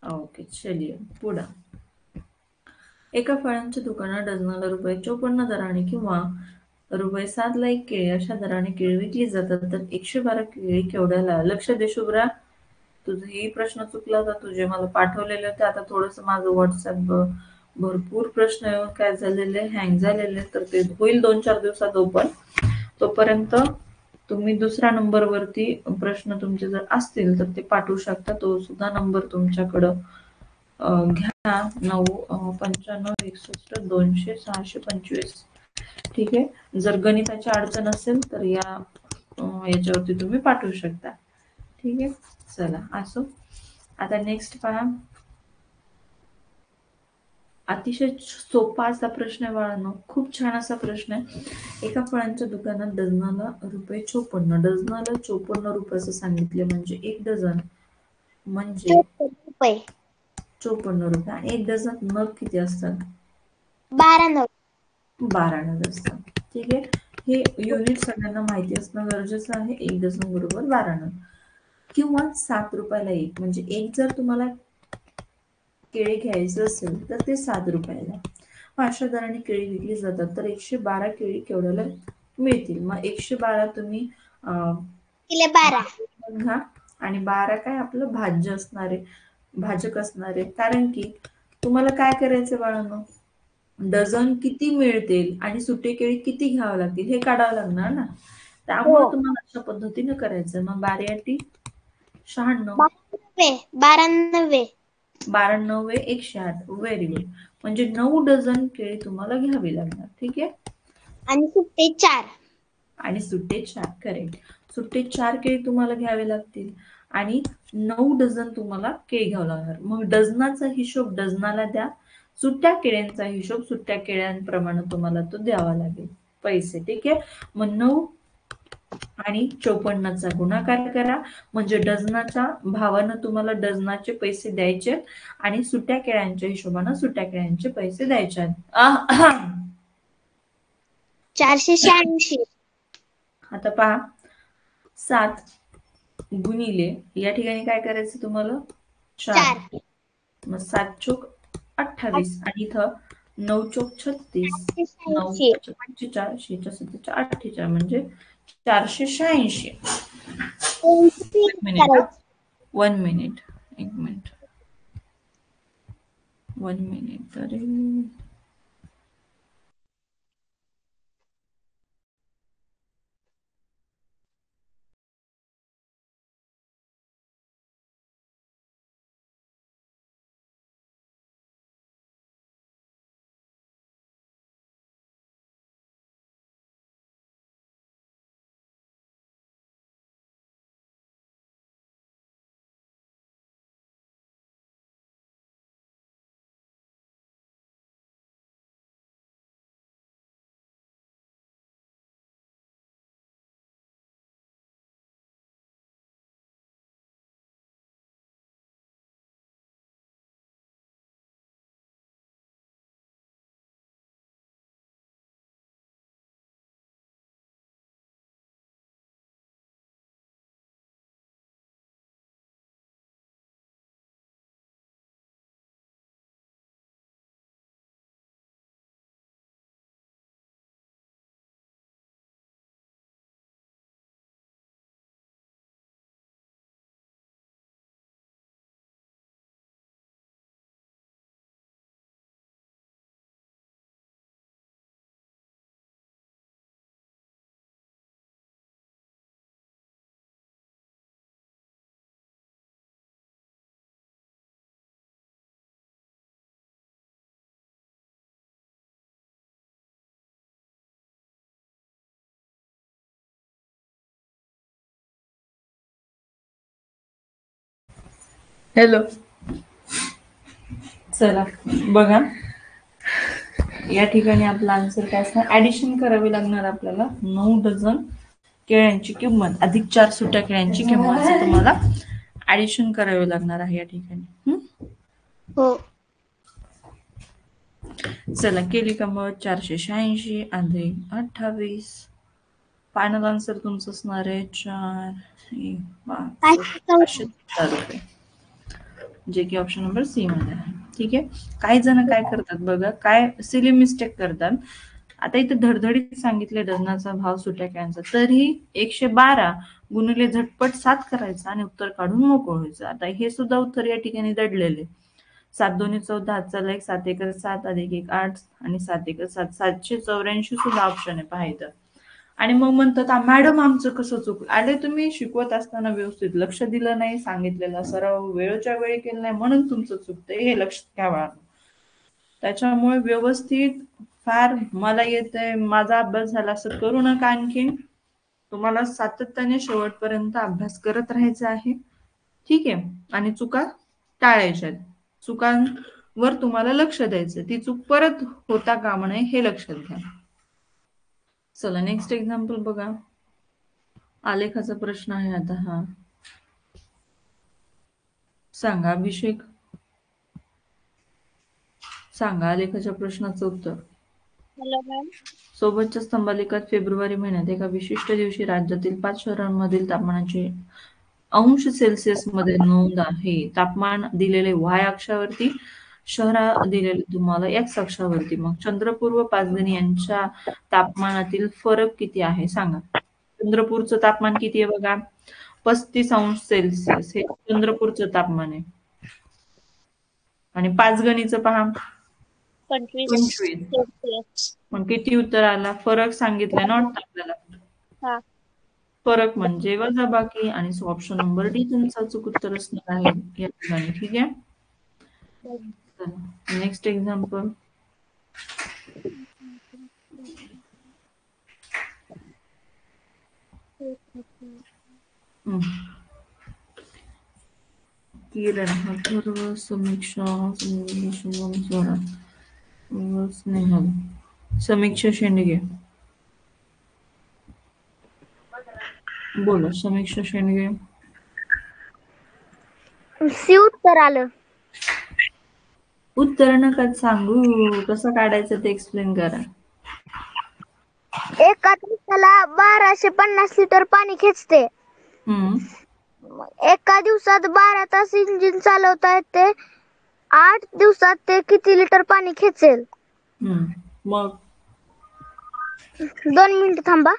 ओके, चलिए पुढे. एका फळांच्या दुकानात डझनाला ₹54 दराने किंवा ₹7 ला 1 केळी अशा दराने केळी विकली जातात, तर 112 केळी केवढ्याला. लक्ष दे शुभ्रा, तुझेही प्रश्न चुकला होता, तुझे मला पाठवलेले होते. आता थोडंसं माझं व्हॉट्सअप भरपूर प्रश्न येऊन काय झालेले, हँग झालेले, तर ते होईल 2-4 दिवसात ओपन. तोपर्यंत तुम्ही दुसऱ्या नंबरवरती प्रश्न तुमचे जर असतील तर ते पाठवू शकता. तो सुद्धा नंबर तुमच्याकडं घ्या, 99561 200 625. ठीक आहे. जर गणिताची अडचण असेल तर याच्यावरती तुम्ही पाठवू शकता. ठीक आहे. चला असो. आता नेक्स्ट पहा. अतिशय सोपा असा प्रश्न आहे बाळांनो, खूप छान असा प्रश्न आहे. एका फळांच्या दुकानात डझनाला ₹54, डझनाला ₹54 असं सांगितले, म्हणजे 1 डझन म्हणजे रुपये ₹54. आणि 1 डझनात नग किती असतात, 12 नग. 12 नग असतात. ठीक आहे. हे युनिट सगळ्यांना माहिती असणं गरजेचं आहे. 1 डझन बरोबर 12 नग, किंवा ₹7 ला 1, म्हणजे एक जर तुम्हाला केळी घ्यायचं असेल तर ते 7 रुपयाला. अशा दराने केळी विकली जातात. तर 112 केळी केवढ्याला मिळतील? मग 112 तुम्ही केले 12. घ्या आणि 12 काय आपलं भाज्य असणारे भाजक असणारे, कारण की तुम्हाला काय करायचं बाळांनो, डझन किती मिळतील आणि सुटे केळी किती घ्यावं लागतील हे काढावं लागणार ना. त्यामुळे हो. तुम्हाला अशा पद्धतीने करायचं. मग 12 96, 92. 12 9 108. Very good. म्हणजे 9 डझन केळी तुम्हाला घ्यावी लागणार. ठीक आहे. आणि सुट्टे 4. आणि सुट्टे 4. करेक्ट. सुट्टे 4 केळी तुम्हाला घ्यावे लागतील आणि 9 डझन तुम्हाला केळी घ्यावं लागणार. मग डझनाचा हिशोब डझनाला द्या. सुट्ट्या केळ्यांचा हिशोब सुट्ट्या केळ्यांप्रमाणे तुम्हाला तो द्यावा लागेल पैसे. ठीक आहे. मग 9 आणि 54चा गुणाकार करा, म्हणजे डझनाच्या भावानं तुम्हाला डझनाचे पैसे द्यायचे आणि सुट्ट्या केळ्यांच्या हिशोबानं सुट्ट्या केळ्यांचे पैसे द्यायचे. 486. आता पहा, 7 गुणिले या ठिकाणी काय करायचं तुम्हाला? 4. 4. मग 7 चोक 28 आणि इथं 9 चोक 36, 9 886. 45, 7 48 म्हणजे 486. एक मिनिट हा. करायचं. 1 मिनिट. 1 मिनिट. 1 मिनिट. अरे हॅलो. चला बघा, या ठिकाणी आपला आन्सर काय असणार? ऍडिशन करावी लागणार आपल्याला. 9 डझन केळ्यांची किंमत अधिक 4 सुट्ट्या केळ्यांची किंमत असं तुम्हाला ऍडिशन करावे लागणार आहे या ठिकाणी. हो. चला केली का मग? 486 अधिक 28. फायनल आन्सर तुमचं असणार आहे 5,500 रुपये, जे की ऑप्शन नंबर सी मध्ये आहे. ठीक आहे. काही जण काय करतात बघा, काय सिली मिस्टेक करतात. आता इथे धडधडीत सांगितले डझनाचा भाव सुट्ट्या केळ्यांचा, तरी 112 गुणिले झटपट 7 करायचा आणि उत्तर काढून मोकळ व्हायचं. आता हे सुद्धा उत्तर या ठिकाणी दडलेले. 7 दोन्ही 14, चला 1 7 1 7 अधिक 1 8 आणि 7 1 7, 784 सुद्धा ऑप्शन आहे पाहायचं. आणि मग म्हणतात मॅडम आमचं कसं चुकलं? आले तुम्ही शिकवत असताना व्यवस्थित लक्ष दिलं नाही, सांगितलेला सराव वेळच्या वेळी केलं नाही, म्हणून तुमचं चुकतंय हे लक्षात घ्यावा. त्याच्यामुळे व्यवस्थित फार मला येतंय, माझा अभ्यास झाला असं करू नका. आणखीन तुम्हाला सातत्याने शेवटपर्यंत अभ्यास करत राहायचा आहे. ठीक आहे. आणि चुका टाळायच्या. चुकांवर तुम्हाला लक्ष द्यायचं, ती चूक परत होता कामा नये हे लक्षात घ्या. चला नेक्स्ट एक्झाम्पल बघा. आलेखाचा प्रश्न आहे आता हा. सांगा अभिषेक, सांगा आलेखाच्या प्रश्नाचं उत्तर. Hello ma'am. सोबतच्या स्तंभालेखात फेब्रुवारी महिन्यात एका विशिष्ट दिवशी राज्यातील 5 शहरांमधील तापमानाची अंश सेल्सिअस मध्ये नोंद आहे. तापमान दिलेले y अक्षावरती, शहर दिलेले तुम्हाला x अक्षावरती. मग चंद्रपूर व पाचगणी यांच्या तापमानातील फरक किती आहे सांगा. चंद्रपूरचं तापमान किती आहे बघा, 35 अंश सेल्सिअस हे चंद्रपूरचं तापमान आहे. आणि पाचगणीचं पहा 25. मग किती उत्तर आला, फरक सांगितलाय ना वाटतं आपल्याला. फरक म्हणजे वजाबाकी, आणि ऑप्शन नंबर डी तुमचं अचूक उत्तर असणार आहे या ठिकाणी. ठीक आहे. Next example. किरण, अथर्व, समीक्षा, शुभम, स्वरा, स्नेहल, समीक्षा शेंडगे. बोला समीक्षा शेंडगे. सी उत्तर आलं. उत्तर नका सांगू, कसं काढायचं ते एक्सप्लेन करा. एका दिवसाला 1250 लिटर पाणी खेचते. एका दिवसात 12 तास इंजिन चालवता येते. 8 दिवसात ते किती लिटर पाणी खेचेल? मग 2 मिनिट थांबा.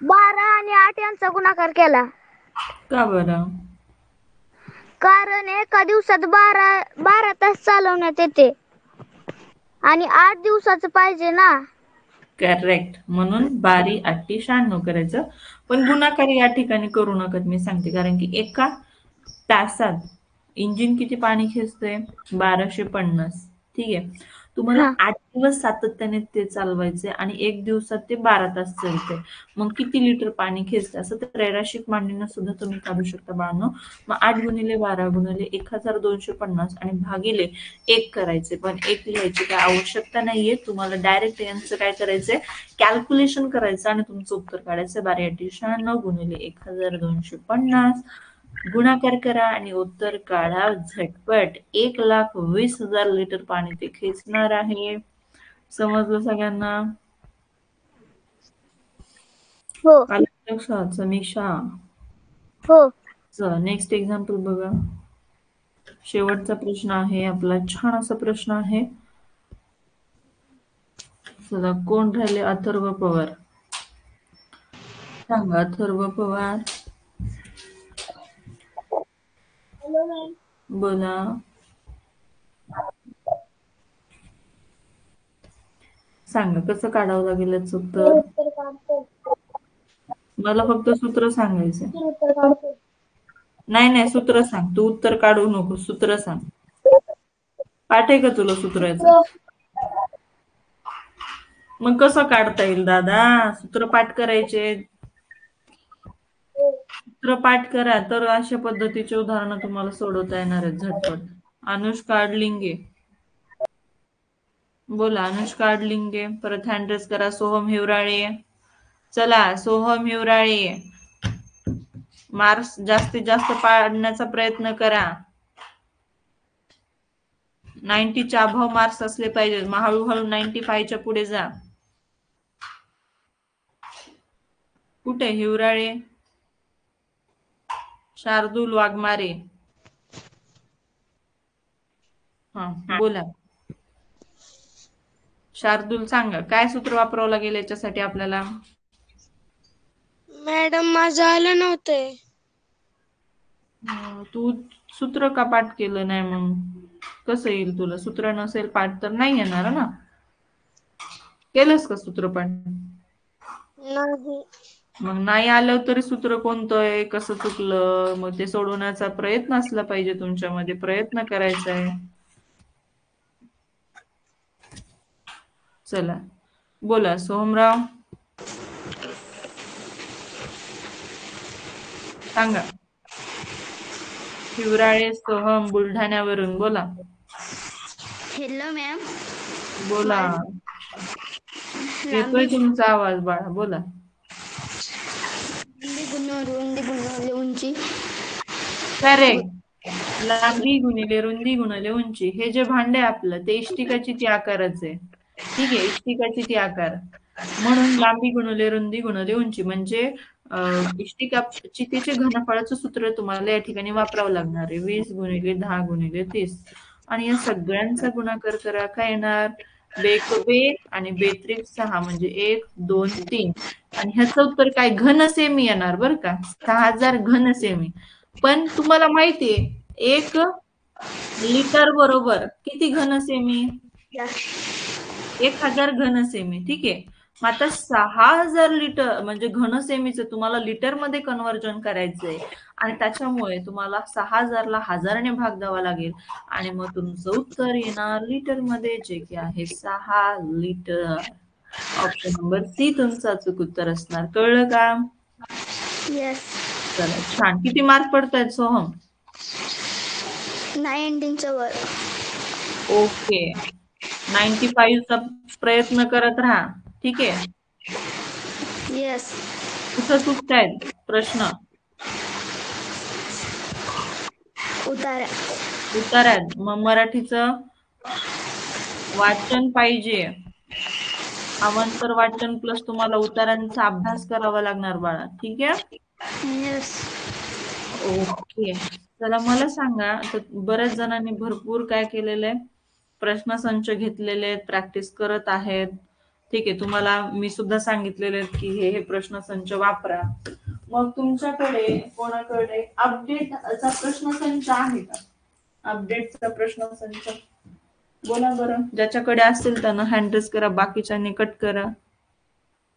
12 आणि 8 यांचा गुणाकार केला. का बरं? कारण एका दिवसात 12 तास चालवण्यात येते आणि 8 दिवसाचं पाहिजे ना. करेक्ट. म्हणून 12 8 96 करायचं. पण गुणाकार या ठिकाणी करू नका मी सांगते, कारण की एका तासात इंजिन किती पाणी खेचतंय, 1250. ठीक आहे. तुम्हाला 8 दिवस सातत्याने ते चालवायचे आणि 1 दिवसात ते 12 तास चालते. मग किती लिटर पाणी खेचते असं तर त्रैराशिक मांडणीनं सुद्धा तुम्ही काढू शकता बाळांनो. मग 8 गुणिले 12 गुणिले 1250 आणि भागिले 1 करायचे. पण 1 लिहायची काय आवश्यकता नाहीये. तुम्हाला डायरेक्ट यांचं काय करायचंय, कॅल्क्युलेशन करायचं आणि तुमचं उत्तर काढायचं. 12 8 96 गुणिले 1250 गुणाकार करा आणि उत्तर काढा झटपट. 1,20,000 लिटर पाणी ते खेचणार आहे. समजलं सगळ्यांना? हो. लक्षात समीक्षा? हो. नेक्स्ट एक्झाम्पल बघा. शेवटचा प्रश्न आहे आपला, छान असा प्रश्न आहे. चला, कोण राहिले? अथर्व पवार. सांगा अथर्व पवार. बोला. सांगा कसं काढावं लागेल याचं उत्तर. मला फक्त सूत्र सांगायचं. नाही सूत्र सांग. तू उत्तर काढू नको, सूत्र सांग. पाठ आहे का तुला सूत्राचं? मग कसं काढता येईल दादा? सूत्र पाठ करायचे. सूत्र पाठ करा तर अशा पद्धतीचे उदाहरणं तुम्हाला सोडवता येणार आहेत झटपट. अनुष्का अडलिंगे. बोला अनुष्का अडलिंगे. परत हँड रेस करा. सोहम हिवराळे. चला सोहम हिवराळे, मार्क्स जास्तीत जास्त पाडण्याचा प्रयत्न करा. 90च्या अभाव मार्क्स असले पाहिजे. मग हळूहळू 95च्या पुढे जा. कुठे हिवराळे? शार्दूल वाघमारे. हा बोला शार्दूल, सांगा काय सूत्र वापरावं लागेल याच्यासाठी आपल्याला? मॅडम माझं आलं नव्हतंय. तू सूत्र का पाठ केलं नाही? मग कसं येईल तुला? सूत्र नसेल पाठ तर नाही येणार ना. केलंस का सूत्रपाठ? नाही. मग नाही आलं तरी सूत्र कोणतं आहे, कसं चुकलं, मग ते सोडवण्याचा प्रयत्न असला पाहिजे तुमच्यामध्ये. प्रयत्न करायचा आहे. चला बोला सोहमराव. सांगा. हिवराळे सोहम बुलढाण्यावरून. बोला. Hello ma'am. बोला. येतोय तुमचा आवाज बाळा. बोला. रुंदी गुणिले उंची. करेक्ट. लांबी गुणिले रुंदी गुणिले उंची. हे जे भांडे आपलं ते इष्टिका किती आकाराचे? ठीक आहे, इष्टिकाची ती आकार. म्हणून लांबी गुणिले रुंदी गुणिले उंची म्हणजे चितीचे घनफळाचं सूत्र तुम्हाला या ठिकाणी वापरावं लागणार आहे. 20 गुणिले 10 गुणिले 30 आणि या सगळ्यांचा गुणाकार करा. काय येणार? बेक बे आणि बेत्रिक 6 म्हणजे 1 2 3 आणि ह्याचं उत्तर काय घन सेमी येणार बरं का. 6000 घन सेमी. पण तुम्हाला माहितीये 1 लिटर बरोबर किती घन सेमी? 1000 घन सेमी. ठीक आहे. मग आता 6000 लिटर म्हणजे घन सेमीचं तुम्हाला लिटर मध्ये कन्व्हर्जन करायचंय आणि त्याच्यामुळे तुम्हाला 6000 ला 1000 ने भाग द्यावा लागेल आणि मग तुमचं उत्तर येणार लिटर मध्ये जे की आहे 6 लिटर. ऑप्शन नंबर सी तुमचं अचूक उत्तर असणार. कळलं का? येस. चला छान. किती मार्क पडतायत सोहम? 90च्या वर. ओके. 95 चा प्रयत्न करत राहा. ठीक आहे. येस. कुठं चुकतायत प्रश्न? उतार्यात. मग मराठीचं वाचन पाहिजे. अवांतर वाचन प्लस तुम्हाला उतारांचा अभ्यास करावा लागणार बाळा. ठीक आहे. येस. ओके. चला मला सांगा, आता बऱ्याच जणांनी भरपूर काय केलेलं आहे, प्रश्नसंच घेतलेले आहेत, प्रॅक्टिस करत आहेत. ठीक आहे. तुम्हाला मी सुद्धा सांगितलेले आहेत की हे प्रश्नसंच वापरा. मग तुमच्याकडे कोणाकडे अपडेटचा प्रश्नसंच आहे का? अपडेटचा प्रश्नसंच बोला बरं. ज्याच्याकडे असेल त्यानं हँड रेज करा, बाकीच्यांनी कट करा.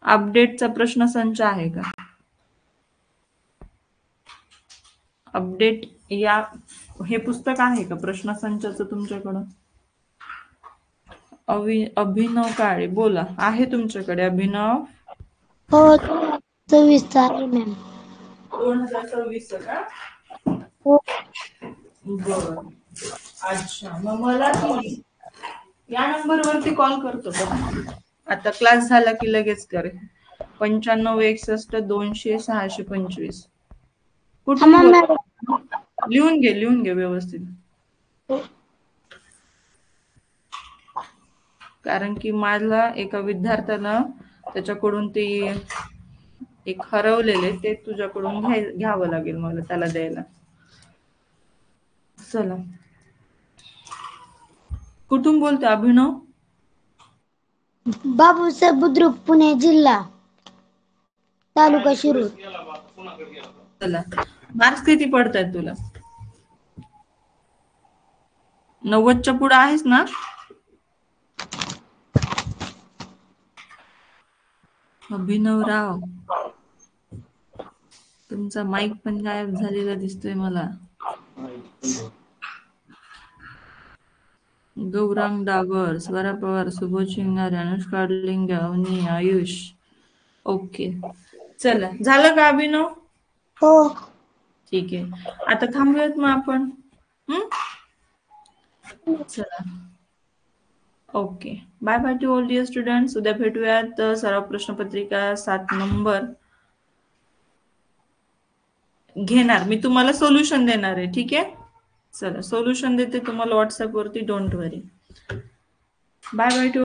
अपडेटचा प्रश्नसंच आहे का? अपडेट या हे पुस्तक आहे का प्रश्नसंचाचं तुमच्याकडं? अभिनव काळे बोला, आहे तुमच्याकडे अभिनव? हो. 26 आहे मॅम. 2026 का? हो. बर. अच्छा. मग मला तुम्ही या नंबरवरती कॉल करतो का? आता क्लास झाला की लगेच करे. 9561 200 625. कुठून बोल? लिहून घे व्यवस्थित. कारण की मला एका विद्यार्थ्यानं त्याच्याकडून ते एक हरवलेले ते तुझ्याकडून घ्यावं लागेल मला त्याला द्यायला. चला. कुठून बोलते अभिनव? बाबूसाहेब बुद्रुक, पुणे जिल्हा, तालुका शिरूर. चला. मार्क्स किती पडतायत तुला? 90च्या पुढे आहेस ना? अभिनव राव, तुमचा माईक पण गायब झालेला दिसतोय मला. गौरांग डागर, स्वरा पवार, सुबोध शिंगणारे, अनुष्का अडलिंग, अवनी, आयुष. ओके. चला. झालं का अभिनव? हो. ठीक आहे. आता थांबूयात मग आपण. चला. Okay. Bye bye to all dear students. उद्या भेटूयात. सराव प्रश्नपत्रिका 7 नंबर घेणार. मी तुम्हाला सोल्युशन देणार आहे. ठीक आहे. चला सोल्युशन देते तुम्हाला व्हॉट्सअप वरती. Don't worry. Bye bye to